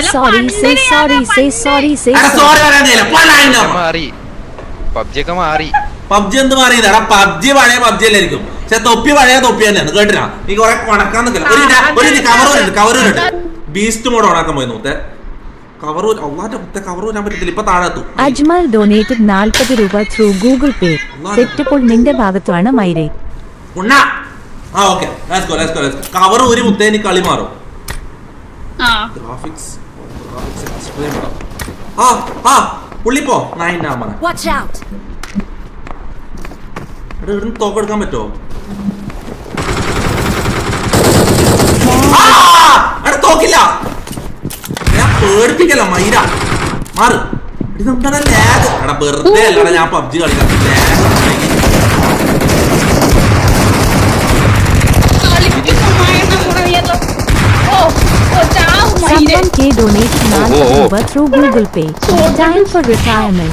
S1: sorry
S2: अरे सॉरी പറയാനില്ല പോടാ
S10: മാറി പബ്ജി ഒക്കെ മാറി
S2: പബ്ജി എന്ത് മാറിയതാ പബ്ജി പഴയ പബ്ജി അല്ലായിരിക്കും പക്ഷെ തൊപ്പി പഴയ തൊപ്പി തന്നെയാണ് കേട്ടിനാ നീ കുറെ കൊണക്കാൻ നിൽക്കില്ല ഒരു കവറുണ്ട് ബീസ്റ്റ് മോഡ് ഓണാക്കാൻ പോയി നോത്തെ
S1: അജ്മൽ ഡൊനേറ്റഡ് 40 രൂപ ത്രൂ ഗൂഗിൾ പേ തെറ്റപ്പോൾ നിന്റെ ഭാഗത്താണ് മൈരേ
S2: കവർ ഒരു മുത്തേനി കളി മാറും പുള്ളിപ്പോ തോക്കെടുക്കാൻ പറ്റുമോ തോക്കില്ല ഞാൻ പേടിപ്പിക്കല്ല മൈര മാറ് ഇതെന്താണ് ലാഗ് എടാ വെറുതെ അല്ലടാ ഞാൻ പബ്ജി കളിക്കാൻ
S1: Someone K donated 40 രൂപ through Google Pay. Time for retirement.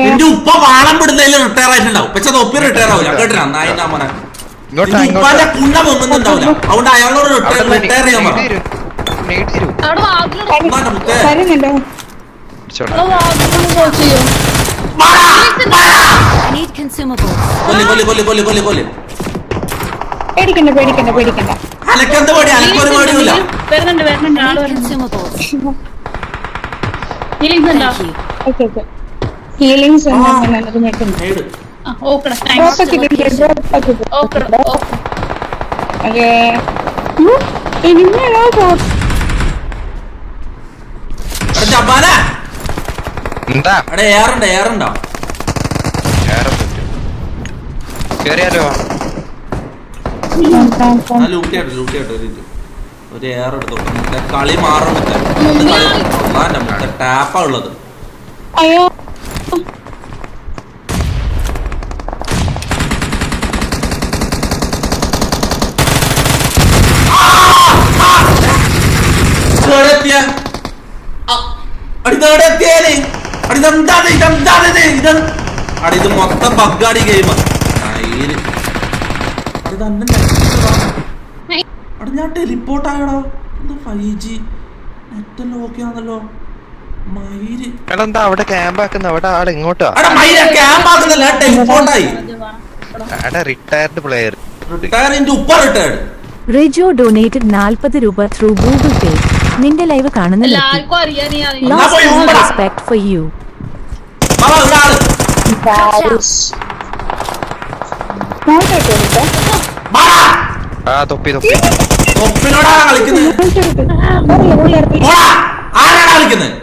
S2: എന്റെ ഉപ്പ വാളം പിടുന്നതിൽ റിട്ടയർ ആയിട്ടുണ്ടാവും പക്ഷെ തൊപ്പി റിട്ടയർ ആവില്ല കേട്ടിനാ നായിന്റെ മോനെ ഉപ്പാന്റെ കുണ്ട പൊങ്ങുന്നുണ്ടാവില്ല അതുകൊണ്ട് അയാളോട് റിട്ടയർ ചെയ്യാൻ പറഞ്ഞു
S11: പേടിക്കണ്ട
S2: അനക്കെന്ത് പേടി അനക്കൊരു പേടിയില്ല
S11: ഹീലിംഗ്സ്
S2: ഏറുണ്ടോ ഒരു ഏറെടുത്തു കളി മാറും ടാപ്പാ ഉള്ളത് ഇത് മൊത്തം ബഗ്ഗാടി ഗെയിം ഞാൻ ടെലിപ്പോർട്ട് ആയടാ 5G നെറ്റെല്ലാം ഓക്കെ ആണല്ലോ മയില്
S10: അവിടെ ക്യാമ്പ് ആക്കുന്ന അവിടെ ആടെ ഇങ്ങോട്ടാ റിട്ടയർഡ് പ്ലെയർ
S1: റിജോ ഡൊനേറ്റഡ് 40 രൂപ ത്രൂ ഗൂഗിൾ പേ നിന്റെ ലൈവ് കാണുന്ന റെസ്പെക്ട് ഫോർ യു
S10: തൊപ്പി
S2: തൊപ്പിനോടാണ് കളിക്കുന്നത് ആരാണ് കളിക്കുന്നത്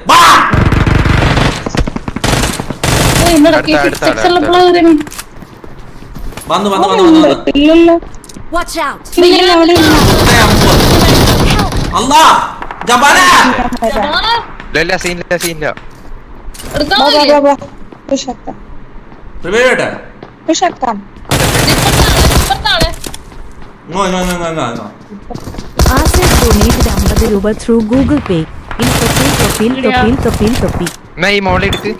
S2: വന്നു അല്ലാ ജബാന
S10: സീനില്ല
S1: ആസിഫ് ഡൊനേറ്റഡ് 50 രൂപ through Google pay in Thoppil
S10: ഈ മോളെടുക്ക്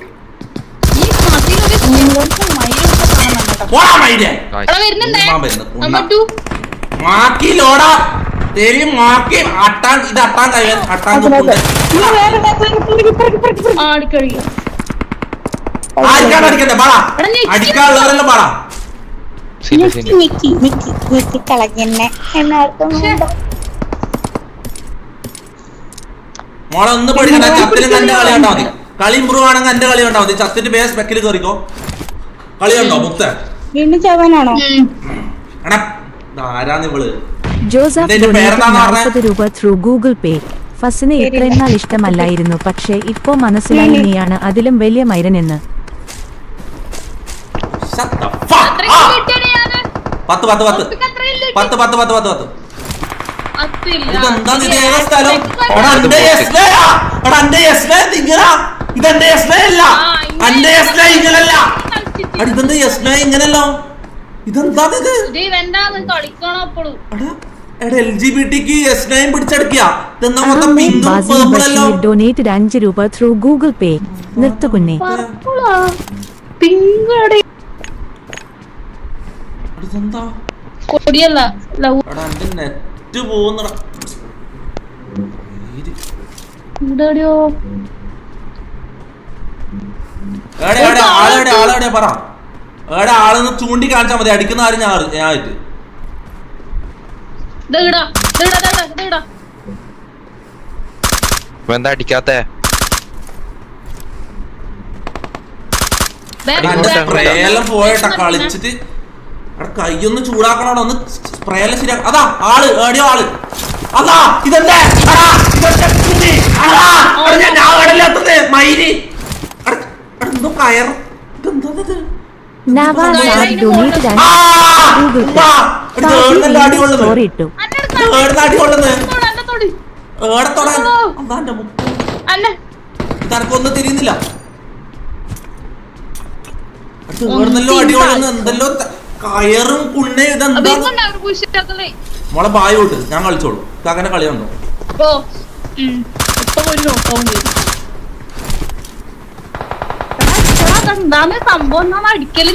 S2: പോടാ മൈരെ മാക്കി ലോടാ തെരി മാക്കി അട്ടാൻ ഇത് അട്ടാൻ കഴിയാൻ അട്ടാൻ ആർക്കാണ് അടിക്കണ്ടേ പാടാ അടിക്കാനുള്ളവരെല്ലാം പാടാ മോളെ ഒന്ന് പഠിക്കണ്ട ചത്തിലും എന്റെ കളി കണ്ടാ മതി കളി ഇമ്പ്രൂവ് ആണെങ്കിൽ എന്റെ കളി കണ്ടാ മതി ചത്തിന്റെ ബേസ് ബെക്കിൽ കയറിക്കോ കളി കണ്ടോ മുത്ത എടാ ആരാന്ന് ഇവള്
S1: ജോസഫ് 40 രൂപ ത്രൂ ഗൂഗിൾ പേ. ഫസിന് ഇത്രയും നാൾ ഇഷ്ടമല്ലായിരുന്നു, പക്ഷേ ഇപ്പോ മനസ്സിലായി നീയാണ് അതിലും വലിയ മൈരനെന്ന്.
S2: 10 ഇങ്ങനല്ലോ ഇതെന്താ LGBTക്ക് S9 പിടിച്ചെടുക്കുക
S1: ഡൊനേറ്റഡ് 5 രൂപ ത്രൂ ഗൂഗിൾ പേ. നിർത്തുകുന്നേ
S2: നെറ്റ് പോകുന്ന ആളെവിടെ പറ എവിടെ ആളെന്ന് ചൂണ്ടി കാണിച്ചാൽ മതി അടിക്കുന്ന ആരും ഞാനായിട്ട്
S10: എന്താ അടിക്കാത്തെ
S2: സ്പ്രേയെല്ലാം പോയിട്ടാ കളിച്ചിട്ട് കൈയൊന്ന് ചൂടാക്കണോടെ ഒന്ന് സ്പ്രേയെല്ലാം ശരിയാക്ക അതാ ആള് ഏടിയോ ആള് അതാ ഇതെന്താ മൈരി എന്തോ കയർ ഇതെന്താ തനക്കൊന്നും തിരിയുന്നില്ല അടികൊള്ളുന്നു എന്തെല്ലോ കയറും കുണ്ണേ ഇതെന്താ മോളെ ബായോട്ട് ഞാൻ കളിച്ചോളൂ അങ്ങനെ കളി വന്നോ
S11: സംഭവം അടിക്കല്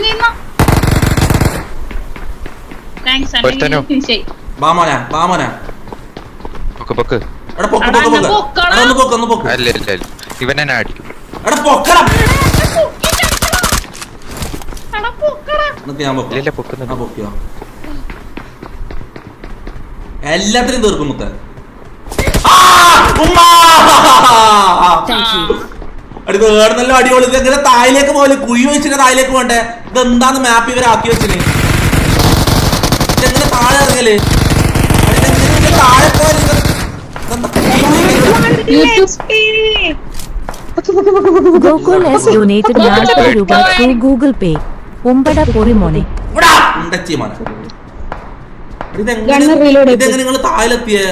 S10: ഇവനെ അടിക്കും
S2: എല്ലാത്തിനും തീർക്കും മുത്ത അടുത്തല്ലോ അടിപൊളി ഇതെങ്ങനെ തായിലേക്ക് പോലെ കുഴി വെച്ചിട്ട് തായിലേക്ക് പോണ്ടേ ഇതെന്താന്ന് മാപ്പ് ഇവരാക്കി വെച്ചിന് ഇതെങ്ങനെ താഴെ ഇറങ്ങല് താഴെ
S1: ഗോകുൽ എസ് ഡൊനേറ്റഡ് 40 രൂപ ത്രൂ ഗൂഗിൾ പേ. ഒമ്പട പൊറി മോനെ
S2: ഇതെങ്ങനെ നിങ്ങൾ താഴിലെത്തിയേ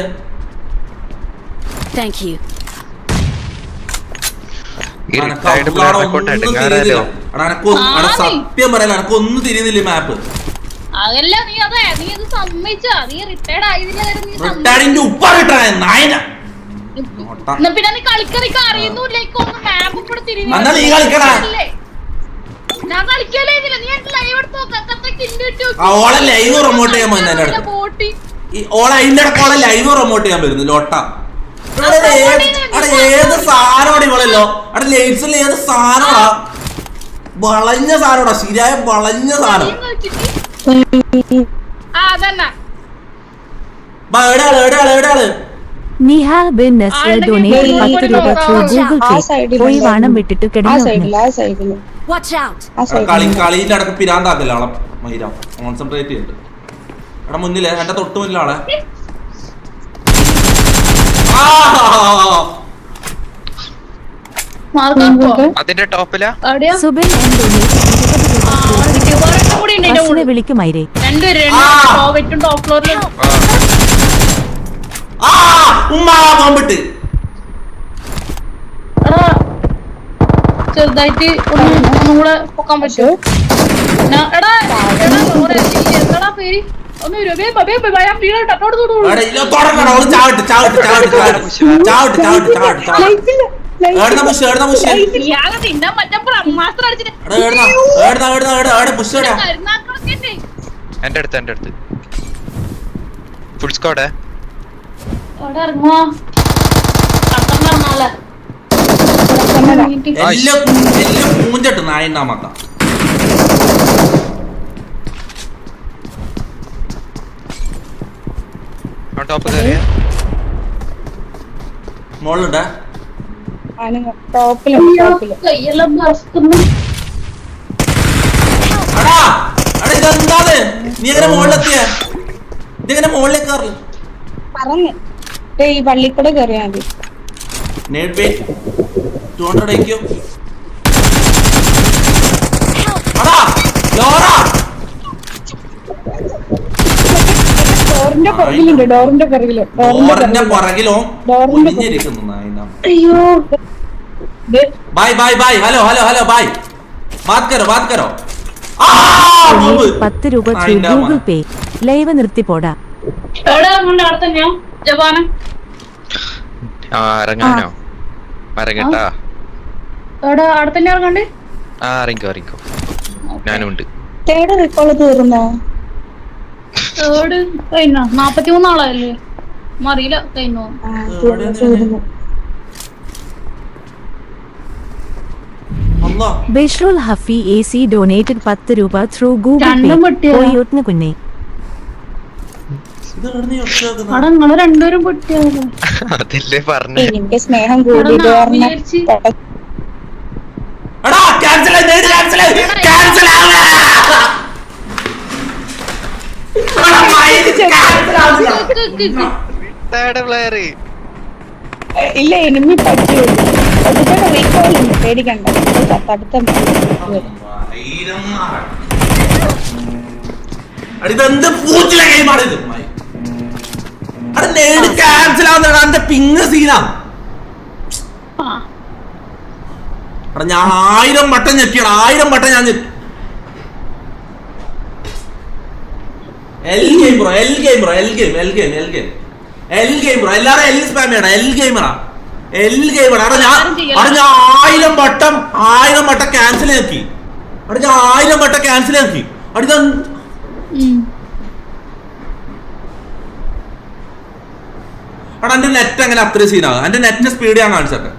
S2: സത്യം പറയല എനക്കൊന്നും തിരിയുന്നില്ല മാപ്പ് റിട്ടയർഡിന്റെ ഉപ്പ റിട്ടയർ നായന നീ കളിക്കടാ ഓളെ ലൈവ് പ്രൊമോട്ട് ചെയ്യാൻ ഓളെ അതിന്റെ ഇടയ്ക്ക് ഓളെ ലൈവ് പ്രൊമോട്ട് ചെയ്യാൻ വരുന്നു ലോട്ട അവിടെ ഏത് സാധനമാണ് ഇവളല്ലോ അവിടെ ലൈറ്റ്സിൽ ഏത് സാധനമാ വളഞ്ഞ സാധനമാ ശരിയായ വളഞ്ഞ സാധനം എവിടെയാള്
S1: നിഹാൽ ബിൻ നസ്ർ ഡൊനേറ്റ് 10 രൂപ ത്രൂ ഗൂഗിൾ പേ. പോയി വാണം വിട്ടിട്ട് കിടന്നു.
S2: കളിയിന്റെ അടക്കം പിരാന്താക്കല്ല ആളെ മൈര കോൺസെൻട്രേറ്റ് ചെയ്തിട്ട് അവിടെ മുന്നില് എന്റെ തൊട്ട് മുന്നിലാളെ
S10: അതിന്റെ ടോപ്പിലാ
S1: സുബിൻ വിളിക്കുമായിരേ
S11: ചെറുതായിട്ട് ഒന്നുകൂടെ പൊക്കാൻ പറ്റുമോ എന്താടാ പേര് ഒന്ന് ഇയാളെ തിന്നാൻ മറ്റേ ബ്രഹ്മാസ്ത്രം അടിച്ചിട്ട് കരുനാക്കളൊക്കെ ഉണ്ട്.
S10: എന്റെ അടുത്ത് ഫുൾ സ്ക്വാഡ്
S11: അവിടെ ഇറങ്ങുമോ? കട്ടൻ ഇറങ്ങാല്ലേ?
S2: എല്ലാം പൂഞ്ചട്ട് നായണ്ടാമക്ക
S10: ടോപ്പ് കയറിയ
S2: മോളുണ്ടാ
S11: കയ്യെല്ലാം ബ്ലാസ്റ്റുന്നു.
S2: ഇതെന്താത് നീ എങ്ങനെ മുകളിലെത്തിയ ഇതെങ്ങനെ മുകളിലേക്ക് കയറില്ല
S12: പറഞ്ഞു ഈ പള്ളിക്കൂടെ കയറിയാ മതി.
S2: നെറ്റ് വെയിറ്റ് 200 അയക്കോ അടാ ലോറ
S12: ഡോറിന്റെ പുറകിലുണ്ട്. ഡോറിന്റെ
S2: പുറകിലോ ഒളിഞ്ഞിരിക്കുന്നു നായനാ.
S12: അയ്യോ
S2: bye bye bye hello hello hello bye बात करो
S1: 10 രൂപ ഗൂഗിൾ പേ ലൈവ് നിർത്തി പോടാ.
S11: എവിടെ ഇറങ്ങണ്ട? അവിടെ തന്നെയോ ജവാന?
S10: ഇറങ്ങാനോ? ഇറങ്ങട്ടാ.
S11: എവിടെ? അവിടെ തന്നെ ഇറങ്ങണ്ട്?
S10: ഇറങ്ങിക്കോ ഞാനും ഉണ്ട്.
S12: തേട് റെക്കോർഡ് തീർന്നോ?
S11: തേട് കഴിഞ്ഞോ? 43 ആളല്ലേ? അറിയില്ല കഴിഞ്ഞോ.
S1: ബിഷ്റുൽ ഹഫി AC donated 10 രൂപ ത്രൂ ഗൂഗിൾ പേ. പോയോട്ട്ന കുഞ്ഞേ.
S11: അവിടെ നിങ്ങള് രണ്ടുപേരും പൊട്ടിയാവോ?
S10: അതല്ലേ പറഞ്ഞേ.
S12: എനിക്ക് സ്നേഹം കൂടി ഇല്ല എനിമി പറ്റൂ. പേടിക്കണ്ട.
S2: ഇതെന്ത് പൂച്ചില ഗെയിമാണിത്? ക്യാൻസൽ ആവുന്ന എന്റെ പിങ് സീനാ. ഞാൻ 1000 വട്ടം ഞെക്കിയാണ്. 1000 വട്ടം ഞാൻ ഞെക്കി. എല്ലാരും എൽ സ്പാം ചെയ്യണം. എൽ ഗെയിമറാ. അവിടെ ഞാൻ 1000 വട്ടം ക്യാൻസൽ ആക്കി. അവിടെ ഞാൻ 1000 വട്ടം ക്യാൻസൽ ആക്കി. അവിടെ എന്റെ നെറ്റ് അങ്ങനെ അത്ര സീനാകും. എന്റെ നെറ്റിന്റെ സ്പീഡ് ഞാൻ കാണിച്ചട്ടെ.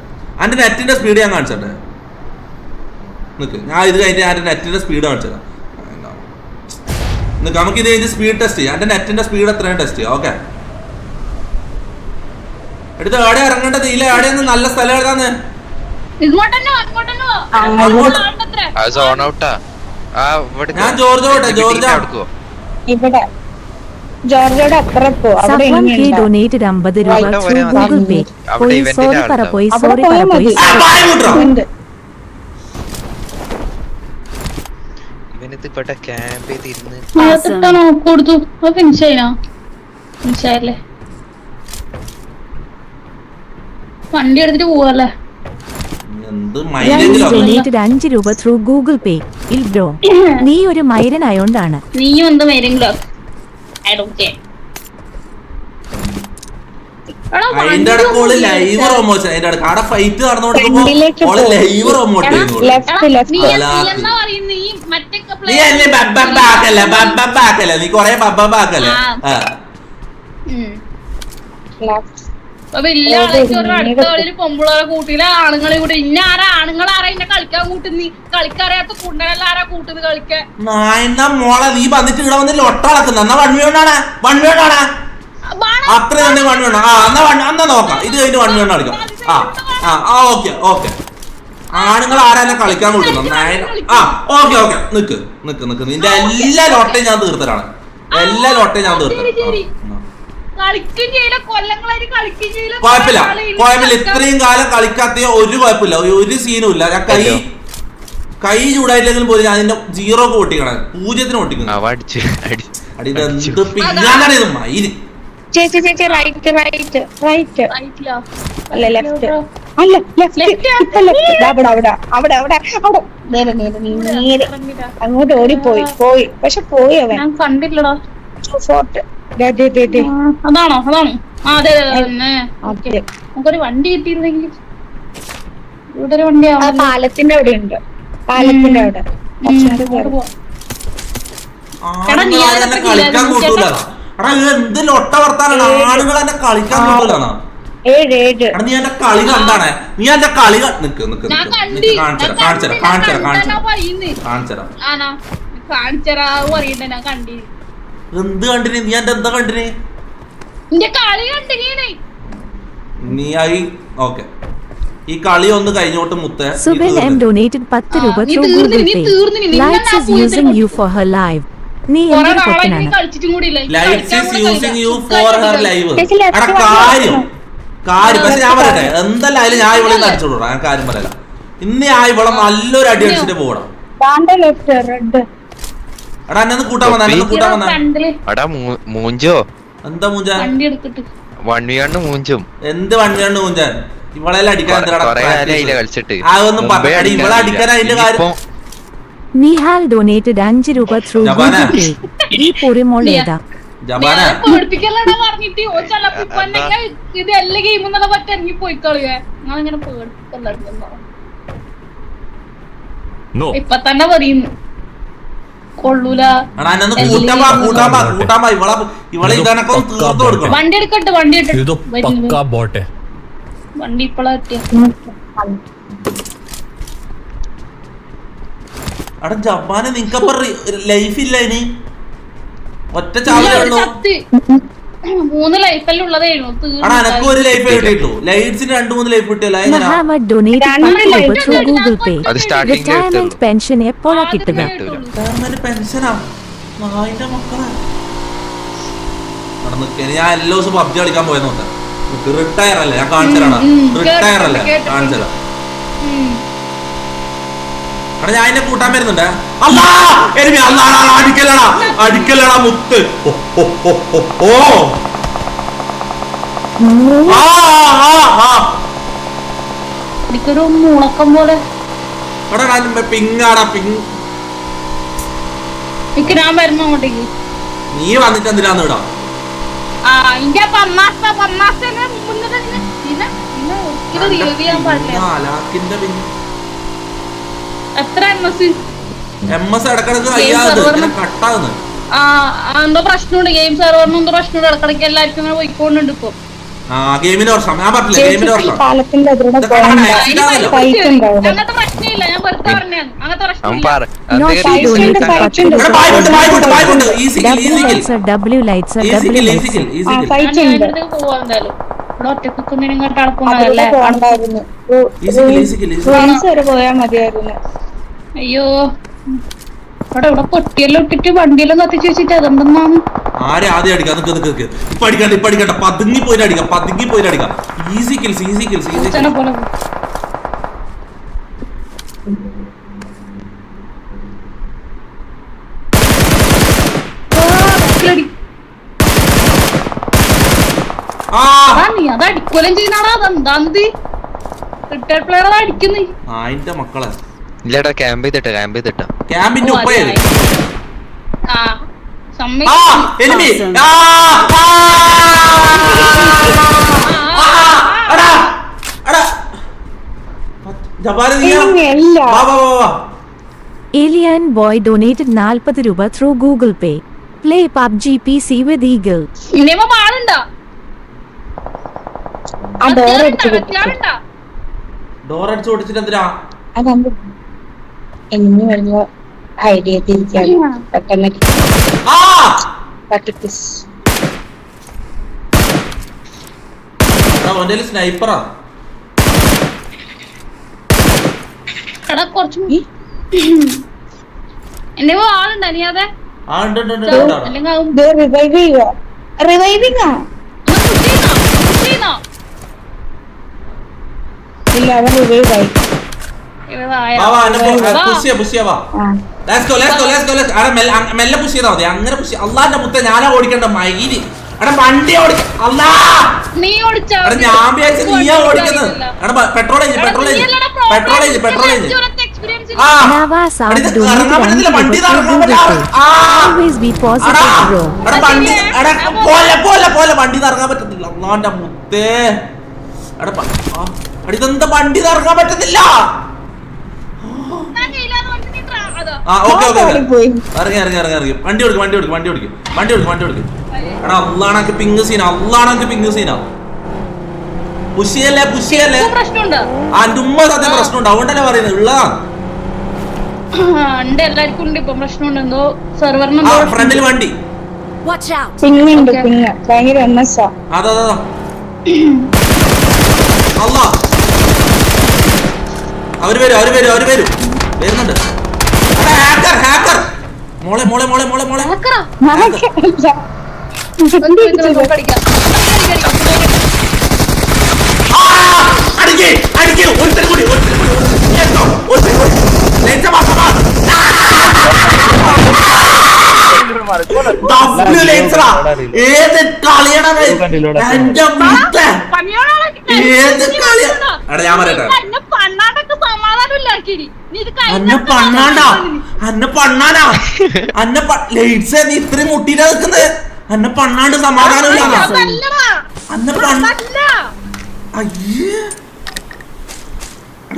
S2: നിക്ക് ഞാൻ ഇത് കഴിഞ്ഞ് എന്റെ നെറ്റിന്റെ സ്പീഡ് കാണിച്ചത്. നമുക്ക് ഇത് കഴിഞ്ഞ് സ്പീഡ് ടെസ്റ്റ് ചെയ്യാം. എന്റെ നെറ്റിന്റെ സ്പീഡ് എത്രയും ടെസ്റ്റ് ചെയ്യാം. ഓക്കെ എടുത്ത് എവിടെ ഇറങ്ങേണ്ടത്? ഇല്ല എവിടെയൊന്ന് നല്ല സ്ഥലം എഴുതാന്ന്. ഞാൻ ജോർജ്
S12: ഇവിടെ ജോർജോടെ അപ്പുറം പോ. അവിടെ
S1: ഡൊനേറ്റഡ് 50 രൂപ ത്രൂ ഗൂഗിൾ പേ. സോറി പറ പോയി.
S11: കൊടുത്തു ഫിനിഷായില്ലേ? വണ്ടി എടുത്തിട്ട് പോവല്ലേ?
S1: ഡൊനേറ്റഡ് 5 രൂപ ത്രൂ ഗൂഗിൾ പേ. ബ്രോ നീ ഒരു മൈരനായോണ്ടാണ്.
S11: നീയും എന്ത് മൈരങ്ങളോ? I don't care.
S2: അതിന്റെ ഇടയ്ക്ക് ഓള് ലൈവ് പ്രൊമോഷൻ. അതിന്റെ ഇടയ്ക്ക് അവിടെ ഫൈറ്റ് നടന്നുകൊണ്ടിരിക്കുമ്പോ ഓള് ലൈവ് പ്രൊമോട്ട് ചെയ്യുന്നു. നീ കൊറേ ബബ്ബാക്കല്ലേ.
S11: വലിയ അടുത്ത കളിയിൽ പൊമ്പിളെ കൂട്ടിയില്ല ആണുങ്ങളെ കൂട്ടി. ഇന്ന ആണുങ്ങളാരാ ഇന്നെ കളിക്കാൻ കൂട്ടുന്നീ? കളിക്കറിയാത്ത കുണ്ടനെല്ലാരാ കൂട്ടുന്നത് കളിക്കാൻ?
S2: മോളെ നീ വന്നിട്ട് ഇവിടെ വന്നിട്ട് ഒട്ടളക്കുന്ന വൺവേണ്ടാണ് അത്ര തന്നെ വൺവേണ്ട. എന്നാ നോക്കാം. ഇത് കഴിഞ്ഞ് വൺവേണ്ട കളിക്കാം. ഓക്കെ ആണുങ്ങൾ ആരാ കളിക്കാൻ കൂട്ടുന്നു? ഓക്കെ നിക്ക് നിന്റെ എല്ലാ ലോട്ടയും ഞാൻ തീർത്തരാണ്. കുഴപ്പമില്ല. ഇത്രയും കാലം കളിക്കാത്ത ഒരു കുഴപ്പമില്ല. ഒരു സീനും ഇല്ല. ഞാൻ കൈ ചൂടായിട്ടെങ്കിലും പോലും ഞാൻ അതിന്റെ 0 പൊട്ടിക്കണം. 0 പൊട്ടിക്കണം. ഇതെന്ത് പിന്നാണ് ഇത് മയില്?
S12: ചേച്ചി റൈറ്റ് അല്ല ലെഫ്റ്റ്. അല്ല നേരെ അങ്ങോട്ട് ഓടിപ്പോയി. പക്ഷെ പോയി അവൻ.
S11: കണ്ടില്ലടാ. അതാണോ? അതെ നമുക്കൊരു വണ്ടി കിട്ടിയിരുന്നെങ്കിൽ. ഇവിടെ ഒരു വണ്ടി
S12: ആ പാലത്തിന്റെ അവിടെ ഉണ്ട്. പാലത്തിന്റെ അവിടെ കുറച്ചുകൂടി കയറി.
S2: ആണുങ്ങൾ തന്നെ കളിക്കാൻ കൂട്ടൂല. എടാ ഇത് എന്ത് ലൊട്ട വർത്താനാണ്, ആണുങ്ങൾ തന്നെ കളിക്കാൻ കൂട്ടൂലാണ്. നീ എന്റെ കളി കണ്ടാണേ, നീ എന്റെ കളി നിക്ക് നിക്ക് എന്ത് കണ്ടിന്, നീ എന്റെ എന്താ കണ്ടിന്, നീ ആയി. ഓക്കെ, ഈ കളി ഒന്ന് കഴിഞ്ഞോട്ട് മുത്തേ.
S1: Subin M donated 10 രൂപ through Google Pay. Lights is using you for her live. നീ എന്തൊരു പൊട്ടനാണ്.
S2: Lights is using you for her live. എടാ കാര്യം പക്ഷെ ഞാൻ പറയട്ടെ, എന്തായാലും ഞാൻ ഇവിടെ അടിച്ചോളൂടാ, ഞാൻ കാര്യം പറയല. ഇന്ന് ഞാൻ ഇവിടെ നല്ലൊരു അടി അടിച്ചിട്ട് പോകണം. എടാ എന്നെ കൂട്ടാൻ വന്നാ
S10: മൂഞ്ചോ
S2: എന്താ മൂഞ്ചാൻ,
S10: വണ്ണിയാണ്ട് മൂഞ്ചും.
S2: എന്ത് വണ്ണിയാണ്ട് മൂഞ്ചാൻ, ഇവളെല്ലാം അടിക്കാൻ
S10: കളിച്ചിട്ട്
S2: അതൊന്നും പറയാടി, ഇവളെ അടിക്കാൻ അതിന്റെ കാര്യം.
S1: നിഹാൽ ഡൊനേറ്റഡ് 5 രൂപ ത്രൂ ഗൂഗിൾ പേ. ഈ പൊറിമോൾ ഏതാ?
S11: ഇത് എല്ലാ ഗെയിമും എന്നുള്ള പറ്റി ഇറങ്ങി പോയിക്കളയുക. നിങ്ങളിങ്ങനെ പേടിക്കല്ലോ ഇപ്പൊ തന്നെ പറയുന്നു. കൊള്ളൂല. വണ്ടി എടുക്കട്ടെ, വണ്ടി വണ്ടി ഇപ്പളാ
S2: എടാ ജപ്പാന് നിനക്കപ്പ ലൈഫ് ഇല്ല, ഇനി ഒറ്റ ചാവലുള്ളൂ.
S11: 3 ലൈഫല്ലേ ഉള്ളതായിരുന്നു.
S2: എനക്കും ഒരു ലൈഫ് കിട്ടിയിട്ടു, ലൈറ്റ്സിന് 2-3 ലൈഫ് കിട്ടിയല്ലോ.
S1: മുഹമ്മദ് ഡൊനേറ്റഡ് 10 രൂപ ത്രൂ ഗൂഗിൾ പേ. റിട്ടയർമെന്റ് പെൻഷൻ എപ്പോഴാ കിട്ടുക?
S2: റിട്ടയർമെന്റ് പെൻഷനാ നായിന്റെ മക്കളെ. ഞാൻ എല്ലാ ദിവസവും പബ്ജി കളിക്കാൻ പോയെന്നുണ്ട്. റിട്ടയർ അല്ലേ, ഞാൻ കാണിച്ചതാണ്. റിട്ടയർ അല്ലേ, കാണിച്ചതാ. എടാ ഞാൻ എന്നെ കൂട്ടാൻ വരുന്നുണ്ട്. അടിക്കലടാ മുത്ത്.
S11: എനിക്കൊരു മുളക്കം പോലെ
S2: പിങ്ങാടാ പിങ്.
S11: ഞാൻ വരുമ്പോ അങ്ങോട്ടേക്ക്
S2: നീ വന്നിട്ട് എന്തിനാന്ന് ഇടാ.
S11: എത്ര
S2: MS ഇടക്കിടക്ക് കട്ടാകുന്നു.
S11: എന്തോ പ്രശ്നമുണ്ട്, ഗെയിം സെർവറിന് എന്തോ പ്രശ്നമുണ്ട്. ഇടക്കിടക്ക് എല്ലാവർക്കും ഇങ്ങനെ പോയിക്കൊണ്ടുണ്ട് ഇപ്പൊ.
S2: ഗെയിമിന്റെ വർഷം ഞാൻ പറഞ്ഞില്ല, ഗെയിമിന്റെ വർഷം
S11: അങ്ങനത്തെ പ്രശ്നമില്ല. ഞാൻ വെറുതെ പറഞ്ഞാണ്, അങ്ങനത്തെ പ്രശ്നമില്ല. പോവാ എന്തായാലും. ഇവിടെ ഒറ്റക്കൊന്നും കേട്ടാൽ പോണതല്ലേ. അയ്യോ ഇവിടെ പൊട്ടിയെല്ലാം ഇട്ടിട്ട് വണ്ടിയെല്ലാം കത്തിച്ച് വെച്ചിട്ട് അതെന്തെന്നാണ്.
S2: ആരെ ആദ്യം അടിക്കാം, ഇപ്പൊ അടിക്കണ്ട, പതുങ്ങി പോയിട്ട് അടിക്കാം. ഈസി കിൽസ് പോലെ.
S11: നീ അത് അടിക്കൊല്ലം ചെയ്യുന്നാടാ, അതെന്താന്ത് റിട്ടയർഡ് പ്ലെയർ അത് അടിക്കുന്നേ.
S2: അതിന്റെ മക്കളെ
S10: ഇല്ലടാ, ക്യാമ്പ് ചെയ്തിട്ടാ
S2: ക്യാമ്പിന്റെ ഒപ്പയത്.
S1: Alien boy donated 40 രൂപ through Google Pay. Play PUBG PC with Eagle.
S2: Door അടിച്ചു ഓടിച്ചിട്ട് എന്തിനാ?
S12: എനിമി വരുമ്പോ ഹൈഡ് ചെയ്തിരിക്കാണ് പെട്ടെന്ന്.
S2: സ്നൈപ്പറാ.
S11: ആളുണ്ടോ നീ? അതെ
S12: റിവൈവിംഗാ ഇല്ല, അവൻ റിവൈവ് ആയി.
S2: മെല്ലെ പുഷ് ചെയ്താൽ മതി. അങ്ങനെ പുഷ്. അള്ളാന്റെ മുത്ത ഞാനാ ഓടിക്കണ്ട മയില്. എടാ വണ്ടി ഞാൻ വിചാരിച്ച നീയാ ഓടിക്കുന്നത്. എടാ പെട്രോൾ വണ്ടി ഇറങ്ങാൻ പറ്റത്തില്ല. അള്ളാന്റെ മുത്തേ. എടാ ഇതെന്താ വണ്ടി ഇറങ്ങാൻ പറ്റത്തില്ല. ഇറങ്ങി വണ്ടി ഓടിക്കും. എടാ അള്ളാണക്ക് പിങ് സീനാ. പുഷിയല്ലേ അന്റെ ഉമ്മ സത്യം പ്രശ്നമുണ്ട്. അതുകൊണ്ടല്ലേ പറയുന്നത് ഉള്ളതാണ്. ഫ്രണ്ടിൽ വണ്ടി അതാ അല്ല അവര് വരും വരുന്നുണ്ട്. ഹാക്കർ മോളെ അടിക്കേ ഒരുത്തൻ കൂടി ഏത് കളിയാണ് എന്റെ ഏത് കളിയാ. എടാ ഞാൻ പറയട്ടെ ലൈറ്റ്സ് നീ ഇത്രയും മുട്ടിയിട്ടാ നിൽക്കുന്നത്. അന്നെ പണ്ണാണ്ട് സമാധാനമില്ല.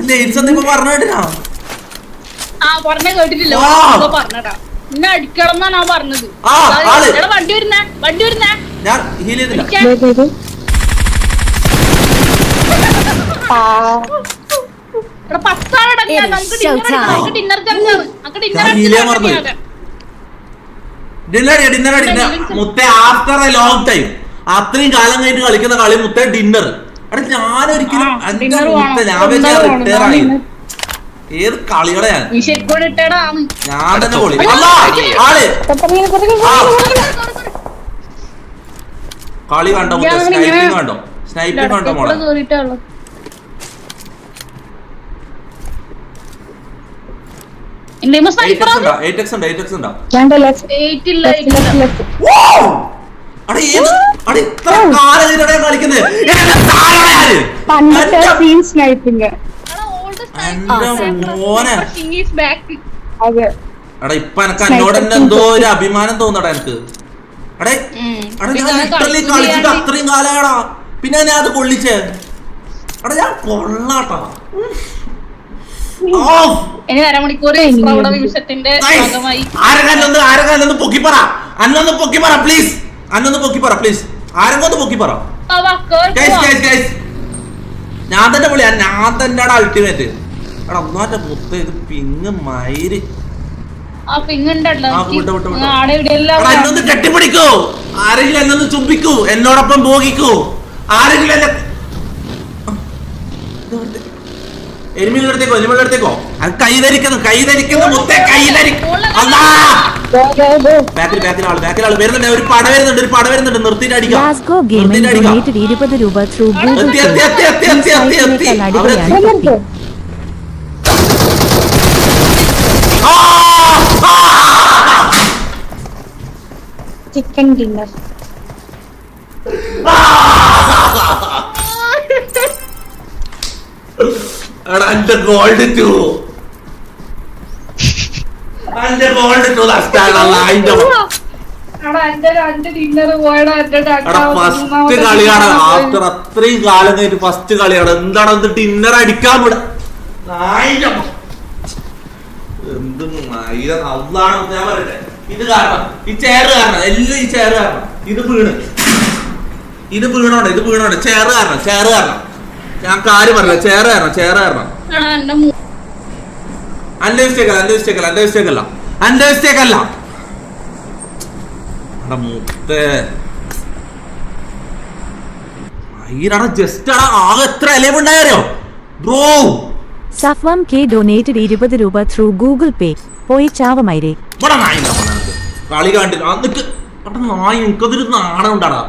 S2: ലൈറ്റ്സ് എന്തിപ്പോ പറഞ്ഞു കേട്ടിനാ?
S11: കേട്ടിട്ടില്ല പറഞ്ഞടാ നിന്നെ അടിക്കണം എന്നാ പറഞ്ഞത്. വണ്ടി വരുന്നേ
S2: ഞാൻ ഹീൽ ചെയ്തില്ല. മുത്തേ ആഫ്റ്റർ എ ലോങ് ടൈം അത്രയും കാലം കഴിഞ്ഞിട്ട് കളിക്കുന്ന കളി മുത്തേ ഡിന്നർ. അവിടെ ഞാനൊരിക്കലും റിട്ടയർ ആയി. ഏത് കളികളെ ഞാൻ തന്നെ പൊളി. കളി കണ്ടോ മുത്തേ? സ്നൈപ്പിംഗ് കണ്ടോ മോളെ? ഇപ്പൊ എനക്ക് എന്നോട് തന്നെ എന്തോ ഒരു അഭിമാനം തോന്നടാ എനിക്ക്. കളിച്ചിട്ട് അത്രയും കാലാടാ. പിന്നെ ഞാൻ അത് കൊള്ളിച്ചേ. ഞാൻ കൊള്ളാട്ടാ. ആരെങ്കിലും പൊക്കിപ്പറ. അന്നൊന്ന് പൊക്കിപ്പറ പ്ലീസ്. ആരെങ്കിലും പൊക്കിപ്പറ. ഞാൻ തന്നെ വിളിയാ. ഞാൻ തന്നെ അൾട്ടിമേറ്റ്. എടാ ഒന്നാന്റെ മുത്ത ഇത് പിങ് മയിര്. എന്നൊന്ന് കെട്ടിപ്പിടിക്കൂ. ആരെങ്കിലും എന്നൊന്ന് ചുംബിക്കൂ. എന്നോടൊപ്പം പോകിക്കൂ. ആരെങ്കിലും എന്നെ എരുമികളെടുത്തേക്കോ. അത് കൈധരിക്കുന്നു മുത്തേ. ബാക്കിൽ ആള് വരുന്നുണ്ട്. ഒരു പട വരുന്നുണ്ട്. നിർത്തിയിട്ട് അടിക്കാം.
S12: Chicken dinner.
S2: എന്റെ ഗോൾഡ് ടു ഫസ്റ്റ് കളിയാണ്. ആഫ്റ്റർ അത്രയും കാലം കഴിഞ്ഞിട്ട് ഫസ്റ്റ് കളിയാണ്. എന്താണ് എന്ത് ഡിന്നർ അടിക്കാൻ വിട. എന്ത് അതാണ് ഞാൻ പറയട്ടെ. ഇത് കാരണം ഈ ചെയർ കാരണം എല്ലാം ഈ ചെയർ കാരണം ഇത് വീണോണ്ട് ചെയർ കാരണം ഞാൻ കാര്യം പറഞ്ഞ ചെയർ കാരണം അന്റെ മിസ്റ്റേക്ക് അല്ല. ജസ്റ്റ് ആകെ എത്ര അലവുണ്ടായോ ബ്രോ.
S1: സഫ്വാം കെ ഡൊനേറ്റഡ് 20 രൂപ ത്രൂ ഗൂഗിൾ പേ. പോയി ചാവമൈരേ.
S2: കളി കണ്ടില്ല എനിക്കതൊരു നാണം ഉണ്ടാടാ.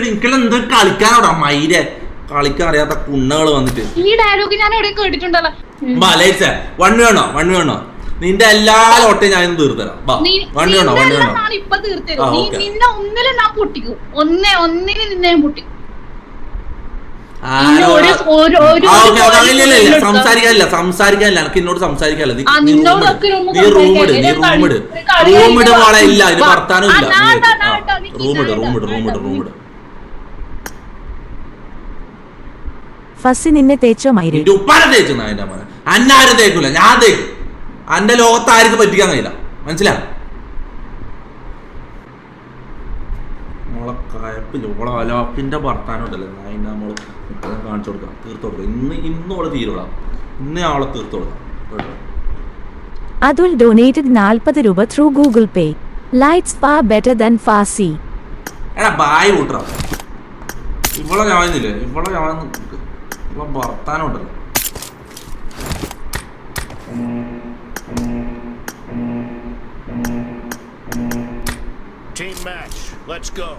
S2: എനിക്കെന്താ കളിക്കാനോടാ മൈരെ. കളിക്കാൻ അറിയാത്ത കുണ്ണകള് വന്നിട്ട്
S11: ഈ ഡയലോഗ് ഞാൻ എവിടെ കേട്ടിട്ടുണ്ടല്ലോ.
S2: വൺ വേണോ? നിന്റെ എല്ലാ ലോട്ടയും ഞാൻ തീർത്തരാം. വൺ വേണോ?
S11: ഇപ്പൊ തീർത്തരും. നിന്നെ ഒന്നിലും ഞാൻ പൊട്ടിക്കും. ഒന്നിന് നിന്നെ ഞാൻ പൊട്ടിക്കും.
S2: സംസാരിക്കാനില്ല എനിക്ക് എന്നോട് സംസാരിക്കാനില്ല. നീ റൂമിട് മോളെ. ഇല്ല ഇത് വർത്താനം ഇല്ല. റൂമിട്
S1: ഫസി നിന്നെ തേച്ചോ മൈരേ?
S2: ഉപ്പാനെ തേച്ചു അതിന്റെ മോനെ. അന്നാരും തേക്കൂല, ഞാൻ തേക്കും. അന്റെ ലോകത്ത് ആർക്കും പറ്റിക്കാൻ കഴിയില്ല, മനസ്സിലാ? നമ്മളെ കയപ്പില്ല, ഓളെ അലാപ്പിന്റെ ഭർത്താനുണ്ടല്ലോ അതിന്റെ നമ്മള് കാണിച്ചു കൊടുക്കാം, തീർത്തു കൊടുക്കാം. ഇന്നോളെ തീരുവിടാം, ഇന്ന് അവളെ തീർത്തു കൊടുക്കാം കേട്ടോ.
S1: അതുൽ ഡൊനേറ്റഡ് 40 രൂപ through Google Pay. Lights far better than Fazi.
S2: എടാ ബായ് കൂട്ടറ, ഇവളെ ഞാനില്ലേ, ഇവളെ ഭർത്താനുണ്ടല്ലോ.
S13: Team match, let's go.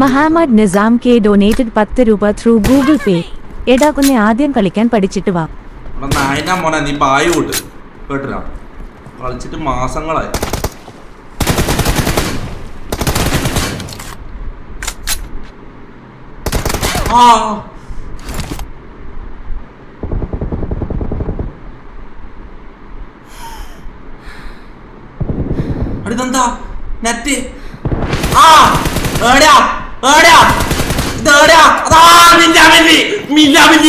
S1: Muhammad Nizam K donated 10 രൂപ ത്രൂ ഗൂഗിൾ പേ. എടാ കുഞ്ഞെ ആദ്യം കളിക്കാൻ പഠിച്ചിട്ട് വാ.
S2: മോനെ നീ ബായ് കൂട്ട് കേട്ടില്ല, കളിച്ചിട്ട് മാസങ്ങളായി. ഇതെന്താ നെറ്റ്?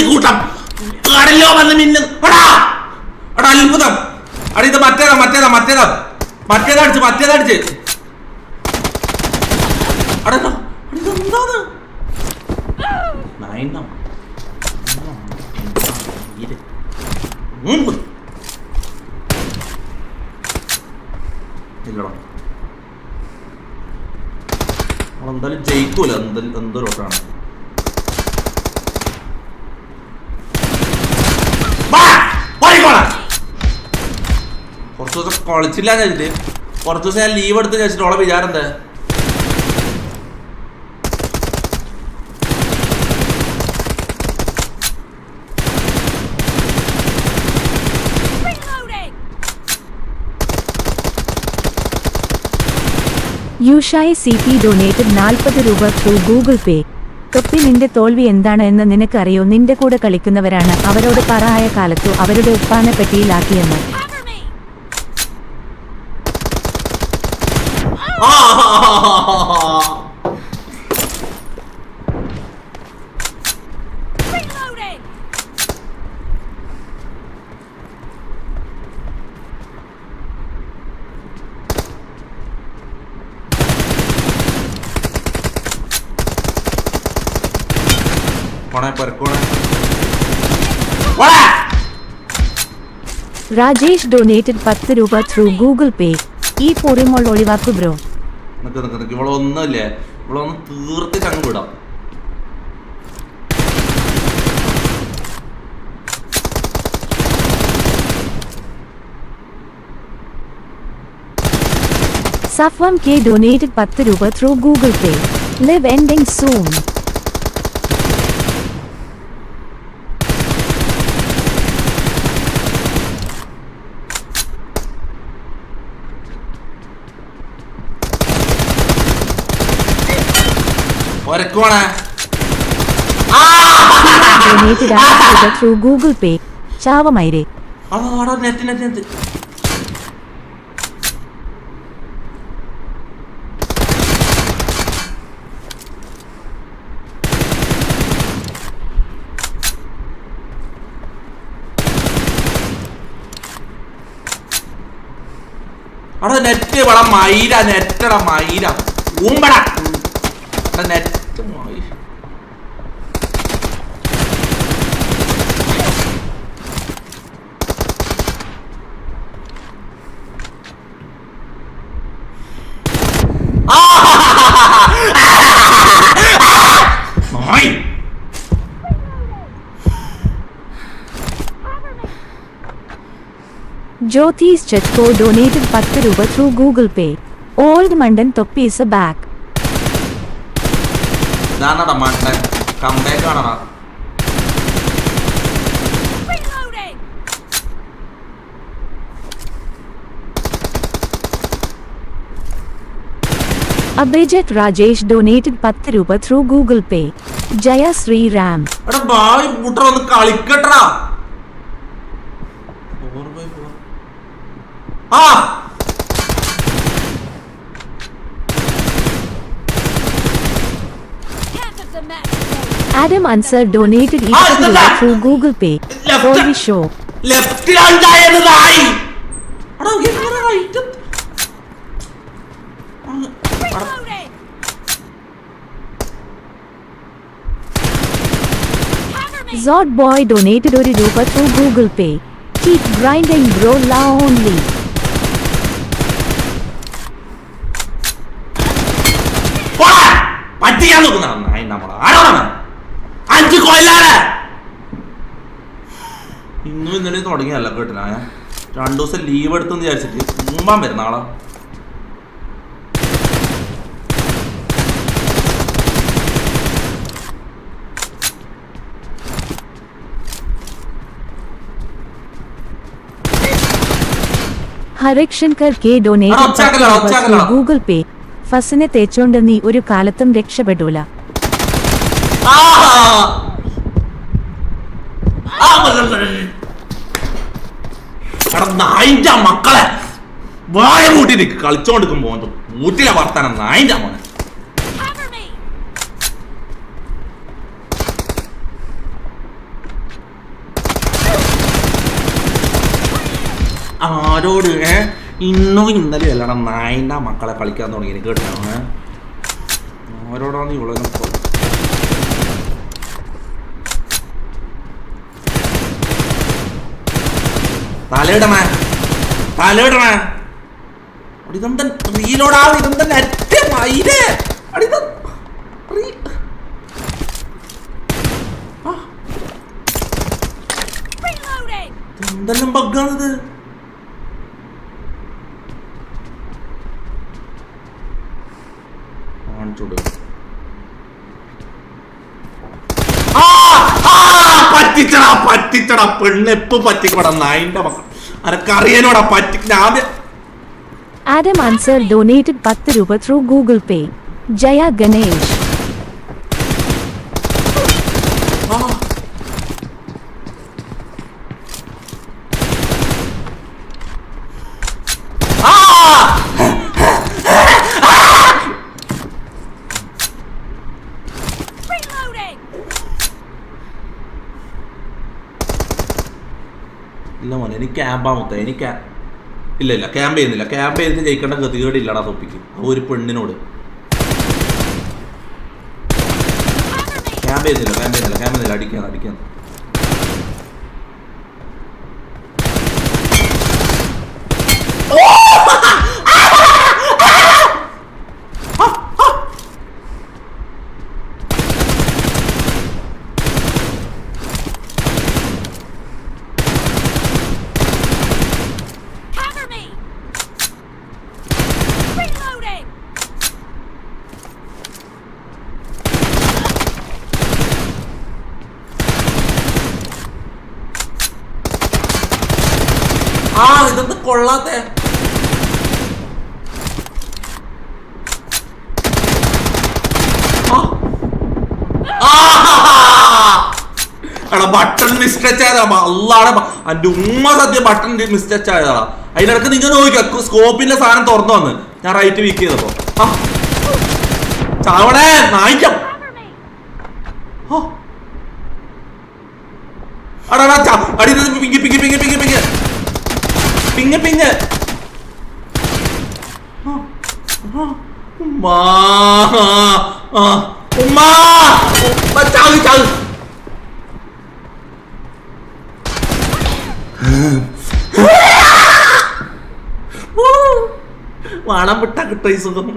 S2: കൂട്ടം കടലോ വന്ന് മിന്നും അത്ഭുതം. അടി ഇത് മറ്റേതടിച്ച് എന്തായാലും ജയിക്കൂല, എന്തോരോട്ടാണ്. കുറച്ചു ദിവസം കളിച്ചില്ല കഴിച്ചിട്ട്, കുറച്ചു ദിവസം ഞാൻ ലീവ് എടുത്ത് കഴിച്ചിട്ട് ഓളെ വിചാരം എന്താ?
S1: യുഷായി സി പി ഡൊനേറ്റഡ് 40 രൂപ ത്രൂ ഗൂഗിൾ പേ. തൊപ്പി നിന്റെ തോൽവി എന്താണ് എന്ന് നിനക്കറിയോ? നിന്റെ കൂടെ കളിക്കുന്നവരാണ് അവരോട് പറയായ കാലത്തു അവരുടെ ഉപ്പാനെ പെട്ടിയിലാക്കിയെന്ന്. രാജേഷ് ഡൊനേറ്റഡ് 10 രൂപ ത്രൂ ഗൂഗിൾ പേ. ഈ പോറിമോൾ ഒഴിവാക്കു ബ്രോ.
S2: ഇവളൊന്നുമില്ലേ, ഇവളൊന്ന് തീർത്തിട്ട് അങ്ങ് വിടാം.
S1: സഫ്വം കെ ഡൊനേറ്റഡ് 10 രൂപ through Google Pay. Live ending soon. Through Google Pay. ചാവമൈരേ.
S2: അവിടെ നെറ്റ് വളം മൈര, നെറ്റട മൈര ഊമ്പട net
S1: Jyoti's Chatko donated 10 Ruba through Google Pay. Old Mandan Toppi is back.
S2: ഇതാണടാ മണ്ടൻ comeback ആണടാ.
S1: Abhijit Rajesh donated 10 Ruba through Google Pay. Jaya Sri Ram.
S2: എടാ ബായ് മുട്ട ഒന്ന് കളിക്കട്ടാ. ആ
S1: Adam Ansar donated 80 Ruba through Google Pay. Holy show.
S2: ലെഫ്റ്റിലാണ്ടായത് നായി. എടാ എങ്ങനെ right
S1: Zod Boy donated 1 Ruba through Google Pay. Keep grinding bro la only.
S2: പറ്റിക്കാൻ നോക്കുന്ന നായി നമ്മളെ ആരാണ് 5 കൊല്ലാറ്. ഇന്നും ഇന്നലെ തുടങ്ങിയല്ല കേട്ടില്ല. ഞാൻ 2 ദിവസം ലീവ് എടുത്തെന്ന് വിചാരിച്ചിട്ട് മുമ്പാൻ വരുന്ന ആളാ.
S1: Harik Shankar K donated 10 Ruba through Google Pay. ഫസിനെ തേച്ചോണ്ട് നീ ഒരു കാലത്തും രക്ഷപ്പെടൂല.
S2: നായിന്റെ മക്കളെ വായ മൂട്ടി നിക്ക് കളിച്ചോണ്ടിരിക്കുമ്പോ മൂട്ടിലെ വർത്താനം നായിന്റെ മോനെ. ആരോട് ഇന്നും ഇന്നലെ അല്ലടാ നായിന്റെ മക്കളെ കളിക്കാൻ തുടങ്ങി കേട്ടോ. ആരോടാണ് ഇവിടെ തലയിടണേ തലയിടണേ. അടിതന്തൻ റീലോടാ ഇതെന്തൻ അറ്റ മയിലേ അടിത എന്തെല്ലാം ബഗ്ഗാണിത്. പറ്റിച്ചടാ പറ്റിച്ചടാ പെണ്ണെപ്പ് പറ്റിക്കടാ നായിന്റെ മക്കൾ അനക്കറിയാനോടാ പറ്റി.
S1: Adam Ansar donated 10 Ruba through Google Pay. Jaya Ganesh.
S2: ഇല്ല മോനെ എനിക്ക് ക്യാമ്പാ മൊത്ത എനിക്ക് ഇല്ല ക്യാമ്പ് ചെയ്യുന്നില്ല. ക്യാമ്പ് ചെയ്ത് ജയിക്കേണ്ട ഗതികേട് ഇല്ലടാ തൊപ്പിക്ക്. ഒരു പെണ്ണിനോട് ക്യാമ്പ് ചെയ്യുന്നില്ല അടിക്കാൻ. ഇതൊന്നും കൊള്ളാത്തെ. എടാ ബട്ടൺ മിസ്റ്റച്ച് ആയതാ. അല്ലാടെ എന്റെ ഉമ്മ സത്യം ബട്ടൺ മിസ്റ്റച്ച് ആയതാ. അതിനിടക്ക് നിങ്ങൾ നോക്കിക്കോ സ്കോപ്പിന്റെ സാധനം തുറന്നു വന്ന് ഞാൻ റൈറ്റ് വീക്ക് ചെയ്തപ്പോ ചാവണേ നായിക്കാം. അടാ അടി പിങ്ങി പിങ്ങി പിങ്ങി പിങ്ങി പിങ്ങി പിങ്ങ പിങ്ങ ഉമ്മാ ഉമ്മാ ചാവ് ചാവ്. വാണം വിട്ടാ കിട്ടോ ഈ സുഖം.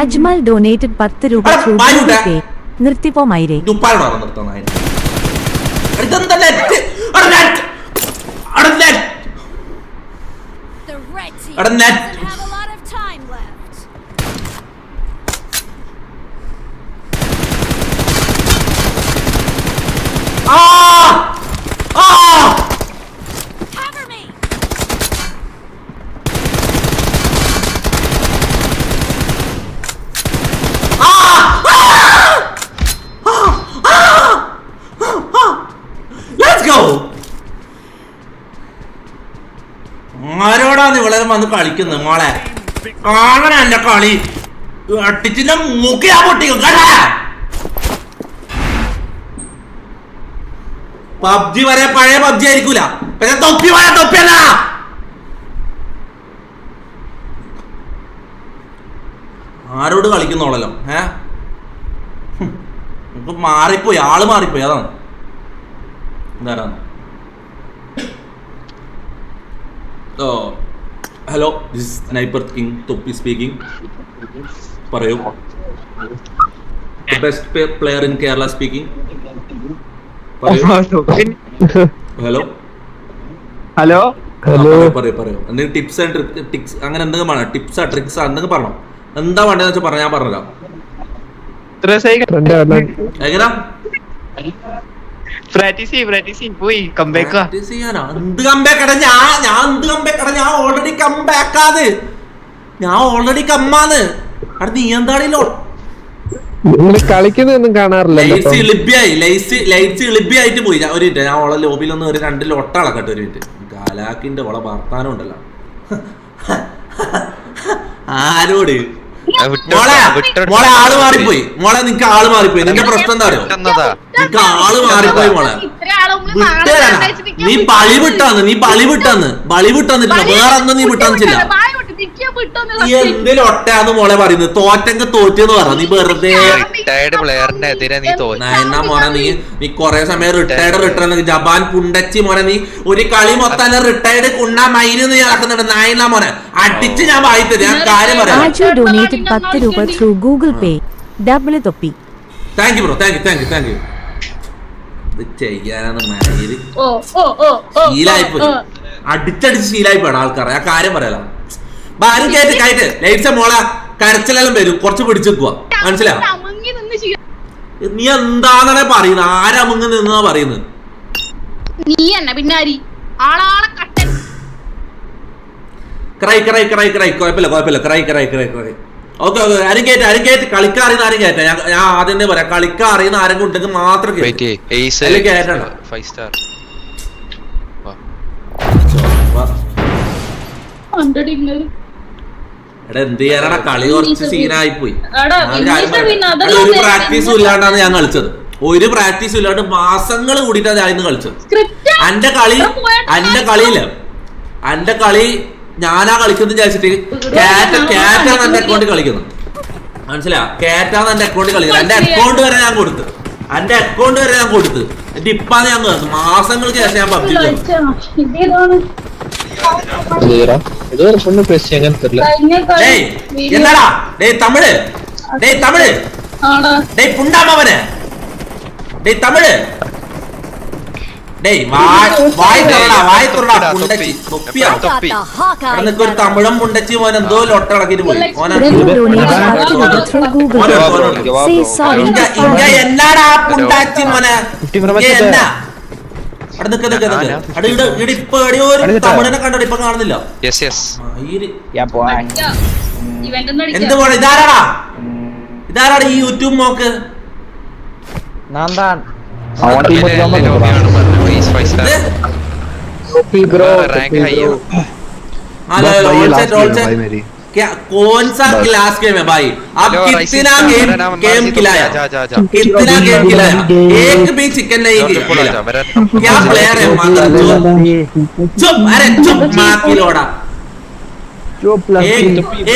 S1: Ajmal donated 10 Ruba through Google Pay. നിർത്തിപ്പോ മൈരേ.
S2: ഉപ്പാനോട് നിർത്താൻ ആരോടാന്ന് ഇവിടെ വന്ന് കളിക്കുന്നത് മോളെ? കാണണ എന്റെ കളി അട്ടിച്ചിന്റെ മൂക്കിയാ പൊട്ടിക്കും. പബ്ജി വരെ പഴയ പബ്ജി ആയിരിക്കൂല, പക്ഷെ തൊപ്പി വരെ തൊപ്പിയല്ല. ആരോട് കളിക്കുന്നോളല്ലോ? നമുക്ക് മാറിപ്പോയി, ആള് മാറിപ്പോയി. അതാണ് എന്താ? ഹലോ, ദിസ് സ്നൈപ്പർ കിങ് തൊപ്പി സ്പീക്കിംഗ്. പറയൂ. Best player in Kerala speaking. Hello
S14: hello hello
S2: പറയൂ. എന്തെങ്കിലും ടിപ്സ് ആൻഡ് ട്രിക്സ് അങ്ങനെ എന്തെങ്കിലും വേണം? ടിപ്സാ ട്രിക്സാ എന്തെങ്കിലും പറഞ്ഞോ? എന്താ വേണ്ടതെന്ന് വെച്ചാൽ പറഞ്ഞാൽ ഞാൻ പറഞ്ഞുതരാം. എങ്ങനാ ഓൾറെഡി കമ്മാന്ന്. നീ എന്താണല്ലോ
S14: കളിക്കുന്നൊന്നും കാണാറില്ല.
S2: ആയിട്ട് പോയി. ഒരു മിനിറ്റ്, ഞാൻ ഓളെ ലോബിയിലൊന്ന് ഒരു 2 ലൊട്ട അളക്കട്ടെ. ഒരു മിനിറ്റ്. ഗാലാക്കിന്റെ ഓളെ വർത്താനം ഉണ്ടല്ലോ. ആരോട് മോളെ ആള് മാറിപ്പോയി. മോളെ നിനക്ക് ആള് മാറിപ്പോയി. നിന്റെ പ്രശ്നം എന്താ അറിയോ? നിനക്ക് ആള് മാറിപ്പോയി മോളെ. നീ പളി വിട്ടാന്നിട്ടില്ല. വേറെ ഒന്നും നീ വിട്ടാന്നില്ല. എന്തിലും ഒട്ടയാന്ന് മോളെ പറയുന്നത്? തോറ്റെങ്കിൽ തോറ്റെന്ന് പറ. നീ വെറുതെ മോനെ നീ കൊറേ സമയം റിട്ടയർഡ് ജപ്പാൻ പുണ്ടച്ചി മോനെ. നീ ഒരു കളി മൊത്തം റിട്ടയർഡ് കുണ്ണ മൈന് നീ നടക്കുന്നുണ്ട്. നായന മോനെ അടിച്ച് ഞാൻ വായിത്തത്. ഞാൻ കാര്യം പറയാം.
S1: 10 രൂപ ത്രൂ ഗൂഗിൾ പേ. ഡബിൾ തൊപ്പി.
S2: Thank you bro, thank you. ഇത് ചെയ്യാനാണ് മൈര് ശീലായിപ്പോയി. അടിച്ചടിച്ച് ശീലായിപ്പോയാണ് ആൾക്കാർ. ആ കാര്യം പറയാലോ. ആരും കയറ്റ് ലൈറ്റ്സ് മോളെ കരച്ചിലെല്ലാം വരും. കുറച്ച് പിടിച്ചെക്കുക, മനസ്സിലായോ? നീ എന്താന്നെ പറയുന്നത്? ആരമുങ്ങ് നിന്നാ പറയുന്നത്? കുഴപ്പമില്ല. ഓക്കെ ആരും കയറ്റ്. കളിക്കാൻ അറിയുന്ന ആരും കയറ്റ. ഞാൻ ആദ്യം പറയാം, കളിക്കാൻ അറിയുന്ന ആരെങ്കിലും ഉണ്ടെങ്കിൽ മാത്രം കേട്ടണ്ട. എടാ എന്ത് ചെയ്യാനാണ്? കളി കുറച്ച് സീനായി പോയി. ഒരു പ്രാക്ടീസും ഇല്ലാണ്ടാണ് ഞാൻ കളിച്ചത്. ഒരു പ്രാക്ടീസും ഇല്ലാണ്ട് മാസങ്ങൾ കൂടിയിട്ടാണ് ഞാൻ ഇന്ന് കളിച്ചത്. എന്റെ കളി ഞാനാ കളിക്കുന്നത് വിചാരിച്ചിട്ട് ക്യാറ്റാണ് എന്റെ അക്കൗണ്ടിൽ കളിക്കുന്നത്. മനസ്സിലാ? ക്യാറ്റാണ് എന്റെ അക്കൗണ്ടിൽ കളിക്കുന്നത്. എന്റെ അക്കൗണ്ട് വരെ ഞാൻ കൊടുത്ത് എന്റെ ഇപ്പാന്ന് ഞാൻ നോക്കും. മാസങ്ങൾക്ക് ശേഷം ഞാൻ പബ്ജി என்னடா டேய் தமிழ் டேய் புண்டாமவனே டேய் தமிழ் டேய் வாய் തുറടാ പുണ്ടച്ചി തൊപ്പിയാ. അന്നൊക്കെ ഒരു തമിഴം പുണ്ടച്ചി മോൻ എന്തോ ലൊട്ട ഇളക്കിട്ട് പോയി. എന്നാടാ പുണ്ടാച്ചി മോനെ എന്നാ? തമിഴനെ കണ്ടോ ഇപ്പൊ കാണുന്നില്ല. എന്ത് പോണ? ഇതാരാടാ ഈ യൂട്യൂബ് നോക്ക്? क्या कौन सा क्लास गेम है भाई? आप कितना गेम खिलाया? एक भी चिकन नहीं खिलाया. क्या प्लेयर है? चुप, अरे चुप माँ की लोड़ा.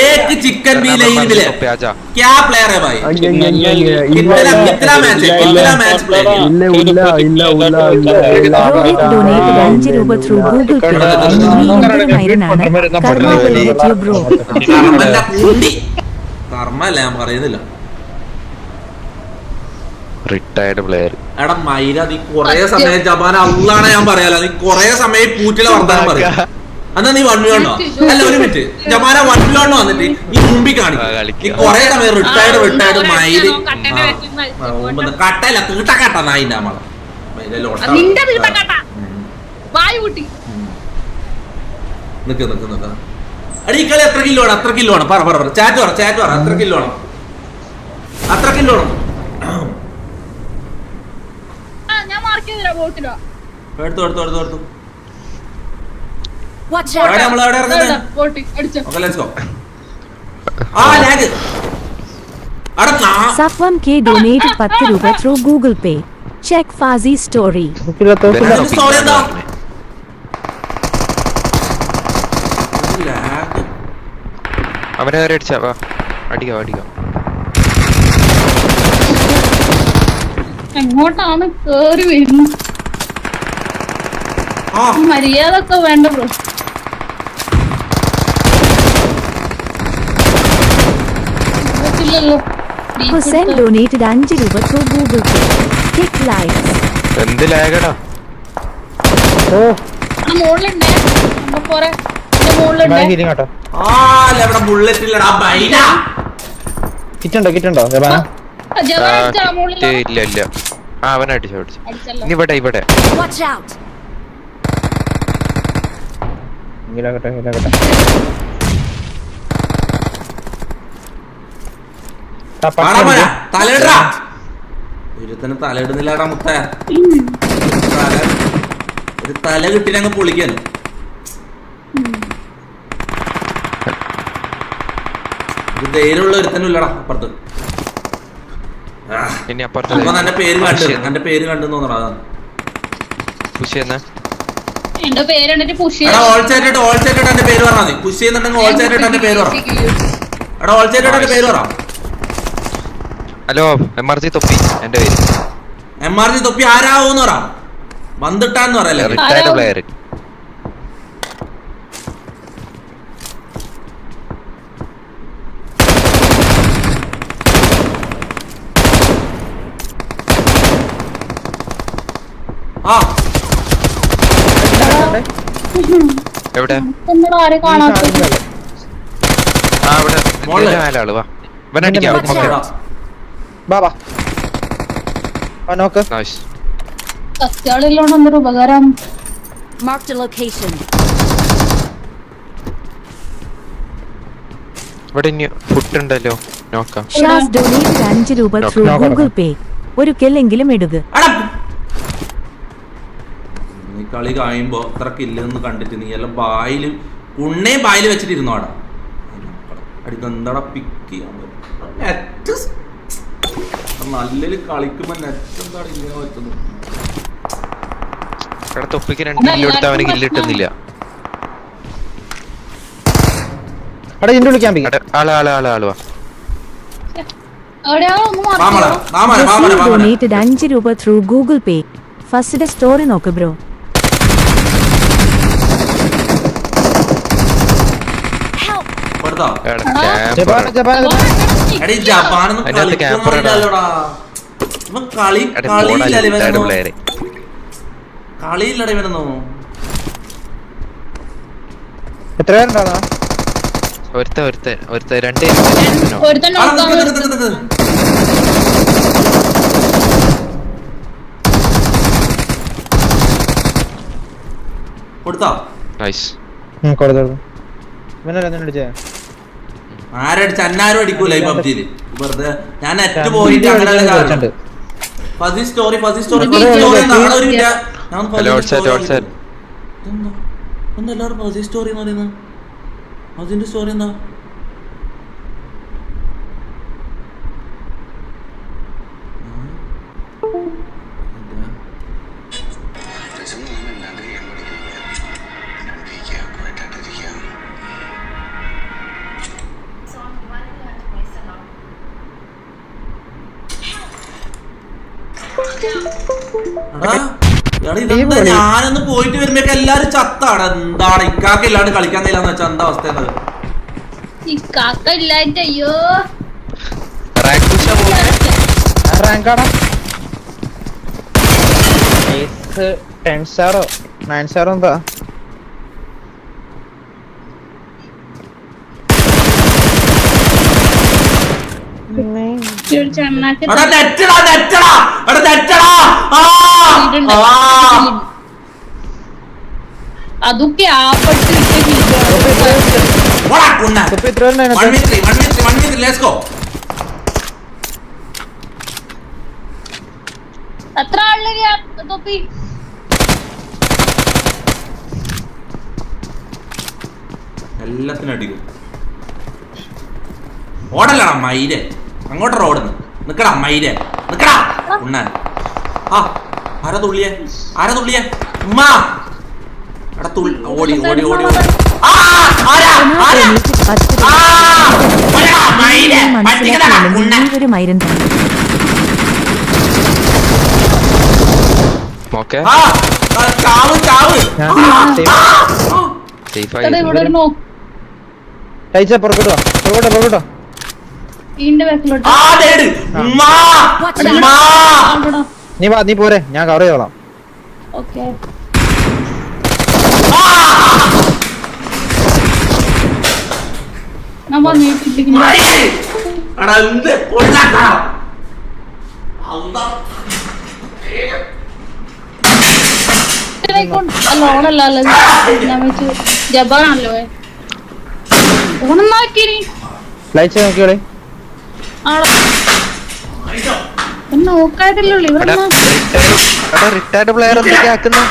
S2: एक चिकन भी नहीं मिले. क्या प्लेयर है भाई? कितना मैच है? कितना मैच प्ले किया? കർമ്മല്ല ഞാൻ പറയുന്നില്ല.
S10: Retired player.
S2: എടാ മൈര, നീ കൊറേ സമയം ജമാന അള്ളാണ് ഞാൻ പറയാലോ, നീ കൊറേ സമയം പൂറ്റിലെ വർത്താനം പറയാ. എന്നാ നീ 1v1 അല്ല, ഒരു മിനിറ്റ് ജമാന 1v1 വന്നിട്ട് ഈ മുമ്പിൽ കാണിക്കും. നീ കൊറേ സമയം റിട്ടയർഡ് മൈര് കട്ടല്ല തീട്ടക്കട്ട നായിന്റെ നമ്മളെ നിക്ക് നിക്ക് നിക്ക. എടാ ഈ കളി എത്ര കിലോ ആണ്? അത്ര കിലോ ആണ്? പറ ചാറ്റ് പറ എത്ര കിലോ ആണ്? അത്ര കിലോ ആണ്? എടുത്തു
S1: Safwam K donated 10 രൂപ through Google Pay. Check Fazi story.
S10: അവനെ അടിച്ചാ അടിക്കാം.
S11: എങ്ങോട്ടാണ് കേറി വരുന്നത്? മര്യാദ ഒക്കെ വേണ്ട ബ്രോ.
S1: Hussein donated 5 രൂപ through Google Pay. Click likes.
S10: എന്ത് ലാഗടാ?
S11: മോളിലുണ്ടേ
S2: ബുള്ളറ്റ് ഇല്ലടാ ബൈന.
S14: കിറ്റുണ്ടോ?
S10: ഇല്ല. അവനെ അടിച്ചു. ഇവിടെ
S2: തലയിടാ. ഒരുത്തന് തലയിടുന്നില്ലടാ മുത്ത. ഒരു തല കിട്ടിനങ്ങ് പൊളിക്കാൻ. ധൈര്യമുള്ള ഒരുത്തനും ഇല്ലടാ അപ്പുറത്ത്. അപ്പൊ എന്റെ പേര് കണ്ടു തോന്നടാ.
S11: എന്റെ പേര് എന്റെ പേര്
S2: പറഞ്ഞാൽ മതി. പുഷ് ചെയ്യുന്നുണ്ടെങ്കിൽ ഓൾ ചാറ്റ് എന്റെ പേര് പറ. എടാ ഓൾ ചാറ്റ് എന്റെ പേര് പറ.
S10: ഹലോ MRG തൊപ്പി എന്റെ പേര്.
S2: MRG തൊപ്പി ആരാവൂന്ന് പറ. വന്നിട്ടാന്ന് പറയല്ലേ.
S10: Retired player. എവിടെ? ആള് വാ.
S11: കത്തിയാളില്ലോണ്ട് ഉപകാരം.
S10: ഇവിടെ ഇനി ഫുഡ് ഉണ്ടല്ലോ, നോക്കാം.
S1: 5 രൂപ through Google Pay. ഒരു കില്ലെങ്കിലും ഇടുക.
S2: നീ കളി കഴിയുമ്പോ അത്ര കില്ലെന്ന് കണ്ടിട്ട് നീ എല്ലാം ബായില് ബായില് വെച്ചിട്ടിരുന്നു അവിടെ. അടിക്ക് എന്താടാ പിക്ക് ചെയ്യാൻ നെറ്റ് നല്ലൊരു കളിക്കുമ്പോ നെറ്റ് എന്താണ് ഇങ്ങനെ പറ്റുന്നത്?
S10: തൊപ്പിക്ക് 2 കില്ല് കൊടുത്ത അവന് കില്ല് കിട്ടുന്നില്ല.
S1: donated 5 രൂപ through Google Pay. First story നോക്ക് ബ്രോ.
S2: കളിയില്ലട ഇവനൊന്നു.
S14: എത്ര പേരുണ്ടോ?
S10: ഒരുത്ത 2
S2: കൊടുത്തോ? ആരടിച്ച അന്നാരും അടിക്കൂല ഈ പബ്ജിയില്. വെറുതെ ഞാൻ നെറ്റ് പോയിട്ട് അങ്ങനെ ഫസി സ്റ്റോറി എല്ലാവരും ഫസി സ്റ്റോറി എന്ന് പറയുന്നത്. അതിന്റെ സ്റ്റോറി എന്താ? ഞാനൊന്ന് പോയിട്ട് വരുമ്പോഴേക്ക് എല്ലാരും ചത്താണ്. എന്താണ് ഇക്കാക്ക ഇല്ലാണ്ട് കളിക്കാൻ കഴിയില്ലെന്ന് വെച്ചാൽ എന്താ അവസ്ഥ?
S14: മാക്സ് 10 സ്റ്റാറോ 9 സ്റ്റാറോ എന്താ
S11: അതൊക്കെ എത്ര ആളില്ലേ തൊപ്പി?
S2: എല്ലാത്തിനും അടിക്കും. ഓടല്ലടാ മൈരെ, അങ്ങോട്ട് റോഡ് നിക്കടാ മൈരെ, നിക്കടാ ഉണ്ണാൻ. ആ ആരാ തുള്ളിയേ? ആരാ തുള്ളിയേ? ഉമ്മ എടാ ഓടി ഓടി ഓടി ഓടി.
S1: ഒരു മൈരൻ തന്നെ.
S2: ചാവ് ചാവ്.
S14: പുറകോട്ടോ പുറകോട്ടോ പുറകോട്ടോ. നീ പോരെ, ഞാൻ കവർ ചെയ്തോളാം.
S11: ജബാണല്ലോ
S14: ലൈറ്റ് നോക്കിയോളെ.
S11: നോക്കായിട്ടല്ലോ
S10: റിട്ടയർഡ് പ്ലെയർ എന്തൊക്കെ ആക്കുന്നു?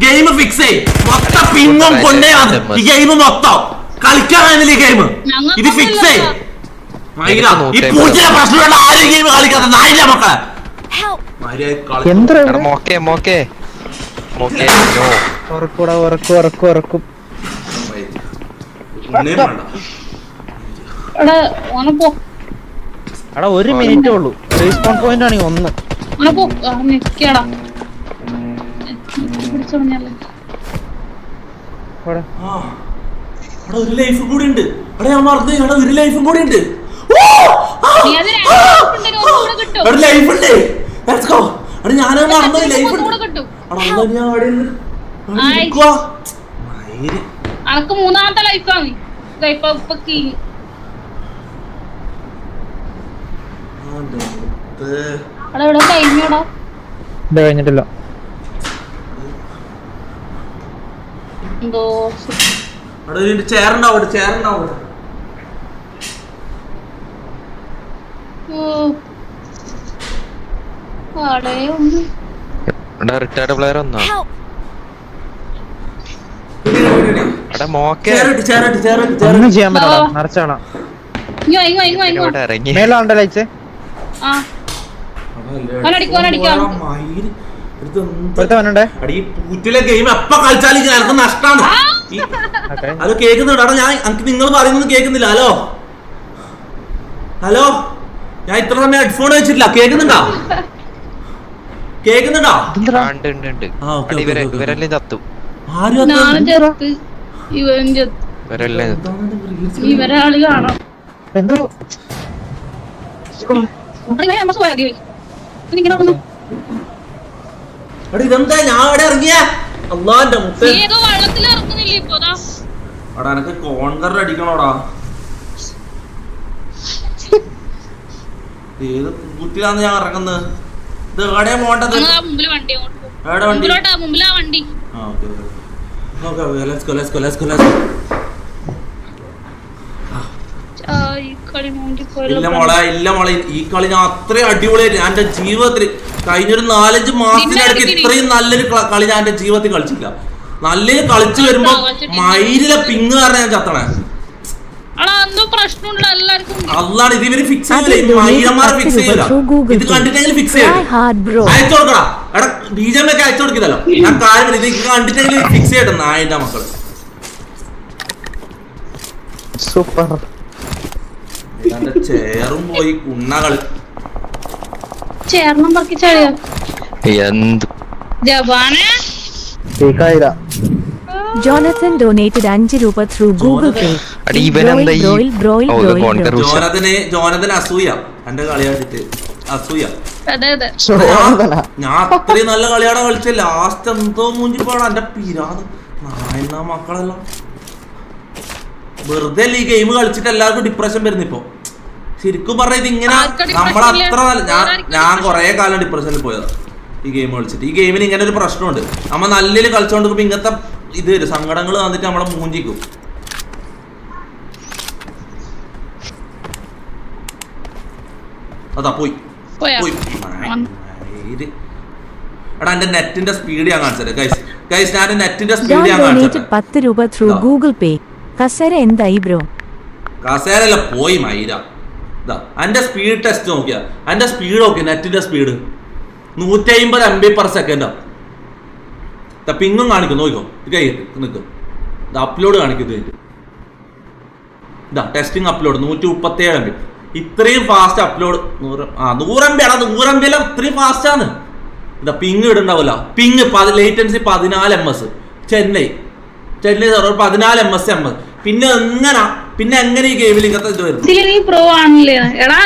S2: ഗെയിം ഫിക്സ് ചെയ്യും മൊത്തം പിങ്ങും കൊണ്ടേ വന്ന് ഈ ഗെയിം മൊത്തം കളിക്കാനായിരുന്നില്ല ഈ ഗെയിം. ഇത് ഫിക്സ് ചെയ്യും. ഈ പൂച്ചയുടെ പ്രശ്നമുള്ള ആരും ഗെയിം കളിക്കാത്ത നായില്ല മക്കളെ.
S14: എടാ 1 മിനിറ്റേ ഉള്ളൂ. റീസ്പോൺ പോയിന്റ് ആണെങ്കിൽ 1.
S2: ഒരു ലൈഫ് കൂടി ഉണ്ട്. അവിടെ ഞാൻ മറന്നു. ഇവിടെ ഒരു ലൈഫും കൂടി ഉണ്ട്. ലൈഫ് ഉണ്ട്. ഞാനത് മറന്നു. ലൈഫ് ഉണ്ട്.
S11: അനക്ക് 3ാമത്തെ ലൈഫാണ്.
S14: കഴിഞ്ഞിട്ടില്ല.
S11: എന്തോ
S2: ചേറുണ്ടാവും ചേറുണ്ടാവും.
S10: റിട്ടയർഡ് പ്ലെയർ ഒന്നോ
S14: ഒന്നും ചെയ്യാൻ പറ്റില്ല. നിറച്ചാണോ മേലുണ്ട് ലൈറ്റ്സ്.
S2: ഗെയിം എപ്പ കളിച്ചാലും എനിക്ക് നഷ്ടമാണ്. അത് കേൾക്കുന്നുണ്ടോ? ഞാൻ നിങ്ങൾ പറയുന്നത് കേൾക്കുന്നില്ല. ഹലോ ഹലോ, ഞാൻ ഇത്ര സമയം ഹെഡ്ഫോൺ വെച്ചിട്ടില്ല. കേൾക്കുന്നുണ്ടോ? കേൾക്കുന്നുണ്ടോ?
S10: ഇവരെല്ലാം ചത്തു.
S11: ഇവരാള് കാണാം.
S2: ഇതെന്താ ഞാൻ അവിടെ ഇറങ്ങിയ അള്ളാന്റെ മുട്ട എനക്ക് കോൺകർ അടിക്കണോടാ. ഏത് കുത്തിലാന്ന് ഞാൻ ഇറങ്ങുന്നത്? ഇത് എവിടെയാ പോണ്ടത്? എവിടെ വണ്ടി? ഇല്ല മോളെ, ഇല്ല മോളെ, ഈ കളി ഞാൻ അത്രയും അടിപൊളിയായിട്ട് ഞാൻ എന്റെ ജീവിതത്തിൽ കഴിഞ്ഞൊരു 4-5 മാസത്തിനിടയ്ക്ക് ഇത്രയും നല്ലൊരു കളി ഞാൻ എന്റെ ജീവിതത്തിൽ കളിച്ചില്ല. നല്ലൊരു കളിച്ചു വരുമ്പോ മയിലിലെ പിങ് കാരണം ഞാൻ ചത്തണേ. അതാണ് ഇത്. ഇവര് ഫിക്സ് ചെയ്യില്ല, മയിലന്മാരെ ഫിക്സ് ചെയ്യില്ല. ഇത് കണ്ടിട്ടെങ്കിലും ഫിക്സ് ചെയ്യും. അയച്ചു കൊടുക്കടാ. എടാ ബിജെപിയൊക്കെ അയച്ചു കൊടുക്കില്ലല്ലോ. ഞാൻ കാര്യം ഇത് കണ്ടിട്ടെങ്കിലും ഫിക്സ് ചെയ്യട്ടെ നായന്റെ മക്കള്.
S14: സൂപ്പർ.
S2: ചേറും പോയി കുണ്ണകള്
S11: ചേർന്നും പറക്കി ചളിയോ ജബാനെ.
S1: Jonathan donated 5 രൂപ through Google Pay.
S2: ജോനത്തിന് അസൂയ. എന്റെ കളി കളിച്ചിട്ട് അസൂയ.
S11: അതെ അതെ
S2: ഞാൻ അത്രയും നല്ല കളിയാണ് കളിച്ചത്. ലാസ്റ്റ് എന്തോ മൂഞ്ചിപ്പോഴാണ് എന്റെ പിരാത് നായന മക്കളെല്ലാം. വെറുതെ ഈ ഗെയിം കളിച്ചിട്ട് എല്ലാവർക്കും ഡിപ്രഷൻ വരുന്നിപ്പോ. ശരിക്കും പറഞ്ഞാൽ ഇതിങ്ങനെ നമ്മളത്ര ഞാൻ കുറെ കാലം ഡിപ്രഷനിൽ പോയതാ ഈ ഗെയിം കളിച്ചിട്ട്. ഈ ഗെയിമിന് ഇങ്ങനെ ഒരു പ്രശ്നമുണ്ട്. നമ്മ നല്ലതിൽ കളിച്ചോണ്ടിരിക്കുമ്പോ ഇങ്ങനത്തെ ഇത് വരും, സങ്കടങ്ങൾ വന്നിട്ട് നമ്മളെ മൂഞ്ചിക്കും. അതാ പോയി പോയി. എടാ എന്റെ നെറ്റിന്റെ സ്പീഡ് ഞാൻ കാണിച്ചത് ഗൈസ്. ഞാൻ നെറ്റിന്റെ സ്പീഡ് ഞാൻ കാണിച്ചത്.
S1: 10 രൂപ ത്രൂ ഗൂഗിൾ പേ. കസേര എന്തായി ബ്രോ?
S2: കസേരല്ല പോയി മൈര. എന്റെ സ്പീഡ് ടെസ്റ്റ് നോക്കിയാ, എന്റെ സ്പീഡ് നോക്കി, നെറ്റിന്റെ സ്പീഡ് 150 MB/s. പിങ്ങും കാണിക്കും നോക്കിക്കോ. നിൽക്കും അപ്ലോഡ് കാണിക്കും. ഇതാ ടെസ്റ്റിംഗ് അപ്ലോഡ് 137 MB. ഇത്രയും ഫാസ്റ്റ് അപ്ലോഡ് 100 MB ആണ്. 100 MB ഇത്രയും ഫാസ്റ്റ് ആണ്. ഇതാ പിങ് ഇടുണ്ടാവില്ല. Ping latency 14 ms. Chennai server 14 ms. പിന്നെ എങ്ങനെ ഈ ഗെയിമിൽ ഇങ്ങനത്തെ ഇത് വരുന്നു?
S11: നീ പ്രോ ആണല്ലേ എടാ?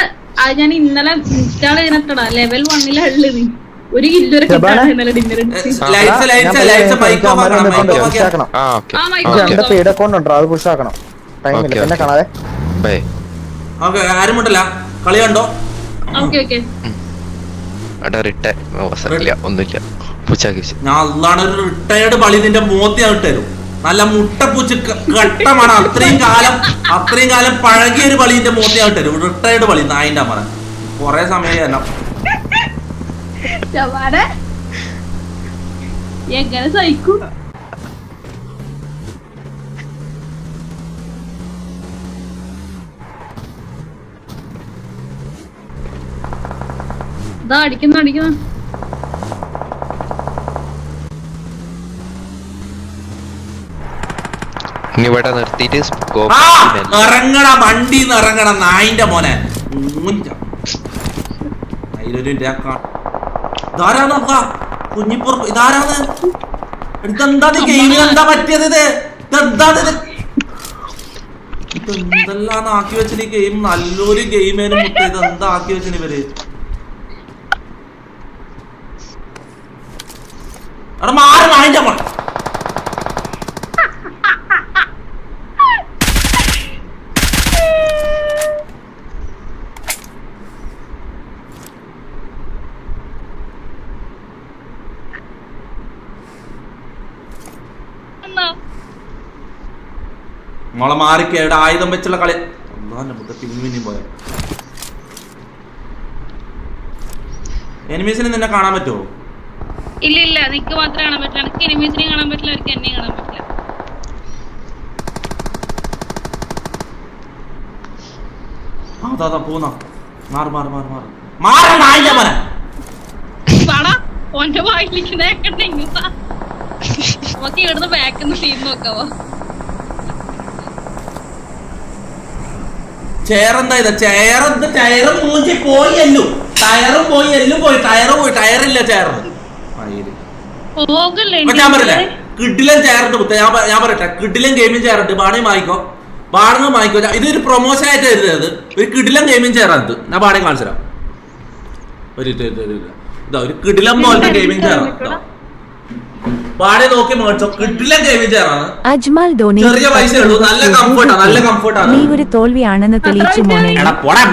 S11: ഞാൻ ഇന്നലെ ഇൻസ്റ്റാൾ ചെയ്തിട്ടടാ ലെവൽ 1 ഉള്ളത്. ഒരു കില്ലൊരു
S2: ആരുമുണ്ടല്ല കളി കണ്ടോ? ഞാൻ അതാണ് ഒരു റിട്ടയർഡ് പളി നിന്റെ മോത്തി ആയിട്ട് തരും. നല്ല മുട്ടപ്പൂച്ച് ഘട്ടമാണ്. അത്രയും കാലം പഴകിയ ഒരു പളിന്റെ മോത്തി ആയിട്ട് തരും. റിട്ടയർഡ് പളി നായിന്റെ അമ്മ. കൊറേ സമയം
S11: എങ്ങനെ സഹിക്കും? അടിക്കുന്നു.
S2: ഇറങ്ങണ വണ്ടിന്ന് ഇറങ്ങണ നായിന്റെ മോനെ. കുഞ്ഞിപ്പൂർ ഇതാരാണ്? ഇതെന്താ ഗെയിമിൽ എന്താ പറ്റിയത്? ഇതെന്തെല്ലാം ആക്കി വെച്ചിന് ഈ ഗെയിം. നല്ലൊരു ഗെയിമേനും മുട്ട ഇതെന്താ ആക്കി വെച്ചിന് ഇവര്? അവിടെ മാറി നായിന്റെ മോനെ. മോളെ മാറിക്ക. ഇവിടെ ആയുധം വെച്ചുള്ള കളി പിന്നെയും പോയ എനിമീസിനെ നിന്നെ കാണാൻ പറ്റുമോ?
S11: ഇല്ല നിക്ക് മാത്രമേ കാണാൻ പറ്റില്ല. എനിക്ക് എനിമീസിനെ കാണാൻ പറ്റില്ല, അവർക്ക് എന്നെ കാണാൻ പറ്റില്ല.
S2: പോന്ന മാറി
S11: ഓന്റെ വായിലിരിക്കുന്ന നമുക്ക് ഇവിടുന്ന് ബാക്കിന്ന് ടീം നോക്കാവോ?
S2: ചേറെന്താ ഇത്? ടയറും മൂഞ്ചി പോയി. ടയറും പോയി, എല്ലും പോയി. ടയറില്ല ചേർന്ന്. ഞാൻ പറയില്ല കിഡിലും ചേർണ്ട് കുത്ത. ഞാൻ പറയട്ടെ കിഡിലും ഗെയിമിങ് ചേർണ്ട്. ബാണയും വാങ്ങിക്കോ. ഇതൊരു പ്രൊമോഷൻ ആയിട്ട് വരുന്നത്. ഒരു കിഡിലും ഗെയിമിങ് ചേർന്നത് ഞാൻ ബാണയും കാണിച്ചു തരാം. ഒരു കിഡിലം പോലത്തെ ഗെയിമിങ് ചേർന്ന് പാടെ നോക്കി മേടിച്ചോ. കിഡിലും ഗെയിമിങ് ചേർന്നാണ്. ചെറിയ പൈസ ഉള്ളൂ. നല്ല കംഫർട്ടാണ്.
S1: നീ ഒരു തോൽവിയാണെന്ന് തെളിയിച്ചു മോനെ.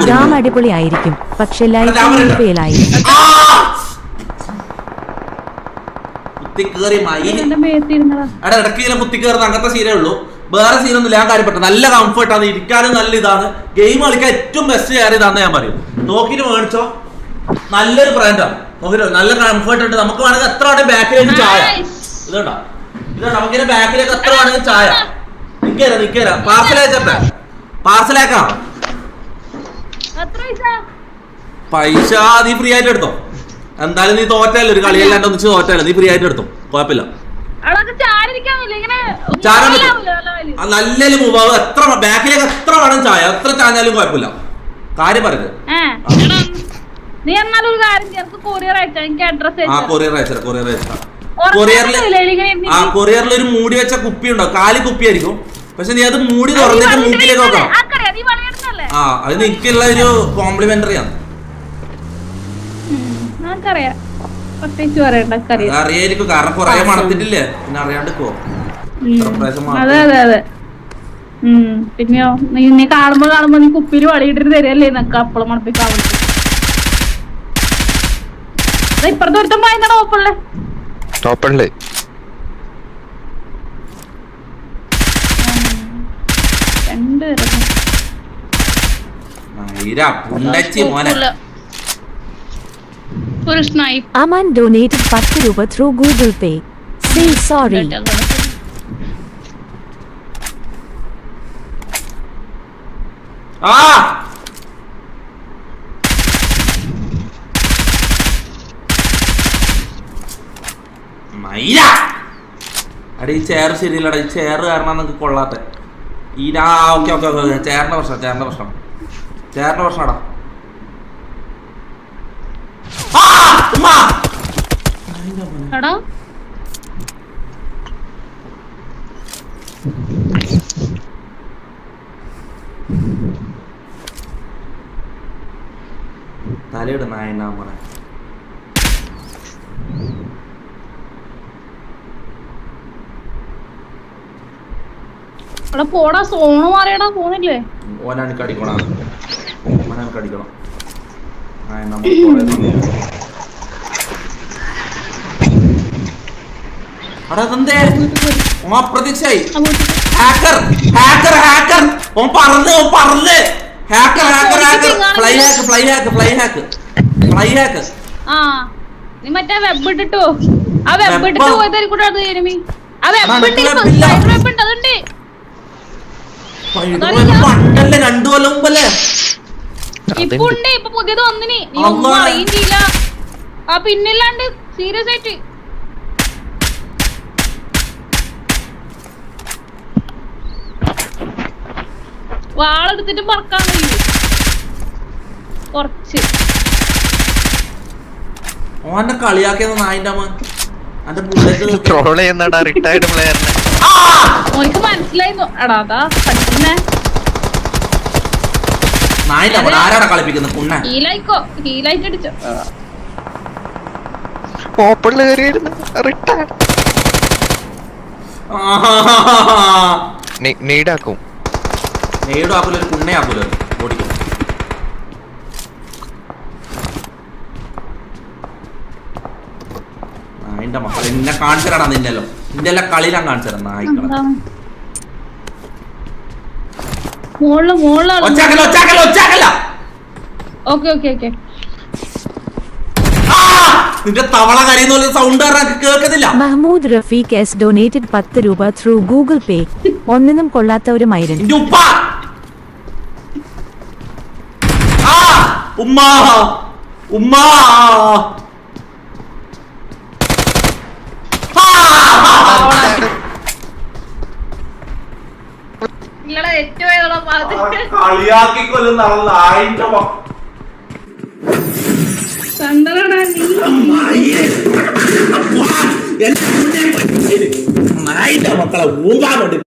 S1: ജാം അടിപൊളിയായിരിക്കും, പക്ഷെ ലൈഫ് ഫെയിലായി.
S2: ഇടയ്ക്ക് കുത്തി കയറുന്ന അങ്ങനത്തെ സീനേ ഉള്ളൂ. വേറെ സീനൊന്നും ഞാൻ കാര്യപ്പെട്ടു. നല്ല കംഫർട്ടാണ്, ഇരിക്കാനും നല്ല ഇതാണ്. ഗെയിം കളിക്കാൻ ഏറ്റവും ബെസ്റ്റ് കാര്യം ഇതാന്ന് ഞാൻ പറയും. നോക്കിട്ട് മേടിച്ചോ. നല്ലൊരു ബ്രാൻഡാണ്. നോക്കിട്ടോ നല്ല കംഫർട്ട് ഉണ്ട്. നമുക്ക് വേണമെങ്കിൽ എത്ര വേണമെങ്കിൽ ബാക്കിലേക്ക് ചായ ഇതുണ്ടോ? നമുക്കിന്റെ ബാക്കിലേക്ക് എത്ര വേണമെങ്കിൽ ചായ. നിക്കേരാ പാർസലേക്കാം. പൈസ നീ ഫ്രീ ആയിട്ട് എടുത്തോ. എന്തായാലും നീ തോറ്റല്ലോ, ഒരു കളിയല്ലാണ്ട് ഒന്നിച്ച് തോറ്റല്ലോ. നീ ഫ്രീ ആയിട്ട് എടുത്തോ, കുഴപ്പമില്ല. നല്ലൊരു മൂവാവ്. എത്ര ബാക്കിലേക്ക് എത്ര വേണം ചായ, എത്ര ചാഞ്ഞാലും കുഴപ്പമില്ല. കാര്യം പറയുന്നത്. കൊറിയറിൽ ഒരു മൂടി വെച്ച കുപ്പി ഉണ്ടാവും. കാലി കുപ്പി ആയിരിക്കും. പക്ഷെ നീ അത് മൂടി തുറന്നിട്ട് മൂക്കിലേക്ക് നോക്കണം. അത് നിനക്കുള്ള ഒരു കോംപ്ലിമെന്ററി ആണ്.
S11: നമുക്കറിയാം, പ്രത്യേകിച്ച് പറയണ്ട, അറിയാം.
S2: അറിയായിരിക്കും, കാരണം കൊറേ മണത്തിട്ടില്ലേ, പിന്നെ അറിയാണ്ടിക്കോ.
S11: അതെ അതെ അതെ. പിന്നെയോ നീ കാണുമ്പോ നീ കുപ്പിയിൽ വളിയിട്ടിട്ട് തരികയല്ലേ നിനക്ക് അപ്പളം മണപ്പിക്കാൻ. ഇപ്പുറത്തെ ഒരുത്തം പോയെന്നാണ് ഓപ്പണില്
S1: Aman donated 10 രൂപ through Google Pay. Say sorry.
S2: അടേ ഈ ചെയർ ശരിയില്ലടാ, ഈ ചെയർ കാരണം നിങ്ങക്ക് കൊള്ളാത്ത ഈ ഓക്കെ ഓക്കെ ഓക്കെ ചേറിന്റെ പ്രശ്നടാ. തലയിട് നായനാ മോനെ.
S11: പോടാ, സോണ് മാറിയടാ, പോന്നില്ലേ?
S2: ഓനാണ് അടിക്കണം. അപ്രതീക്ഷയായി.
S11: നീ മറ്റേ വെബ് ഇട്ടിട്ടോ, ആ വെബ് ഇട്ടിട്ട് പോയതായിരിക്കും എനിമി. ആ വെബ് ഉണ്ട്, അതുണ്ട്.
S2: 2 കൊല്ലം മുമ്പല്ലേ
S11: ഇപ്പൊ ഉണ്ട്, ഇപ്പൊ പുതിയത് വന്നിന്. നീ ഒന്നും അറിയും ചെയ്യില്ല. ആ പിന്നില്ലാണ്ട് സീരിയസ് ആയിട്ട് വാളെടുത്തിട്ട് പറക്കാൻ കഴിയും കുറച്ച്.
S2: ഓനെ കളിയാക്കിയത് നായിന്റെ മോൻ.
S11: ഓനിക്ക് മനസ്സിലായിരുന്നു. എടാ അതാ പഠിക്കുന്നേ.
S2: ആരാടാ കളിപ്പിക്കുന്നത്?
S11: ഹീലായിക്കോ, ഹീലായിട്ട് അടിച്ചോ.
S10: നെയ്ഡാക്കും
S2: ഒരു കുണ്ണയാക്കൂലോ ഓടിക്കും. നായിന്റെ മക്കളെ എന്നെ കാണിച്ചറാടാ. നിന്നല്ലോ നിന്റെ എല്ലാം കളി ഞാൻ കാണിച്ചറാ നായിക്കളെ. നിന്റെ തവള കരയുന്ന സൗണ്ട് കേൾക്കുന്നില്ല.
S1: Mahmood Rafiq has donated 10 രൂപ through Google Pay. ഒന്നിനും കൊള്ളാത്ത ഒരു മൈരൻ.
S2: കളിയാക്കിക്കൊല്ലുന്ന നായിന്റെ മക്കളെ ഊമ്പാ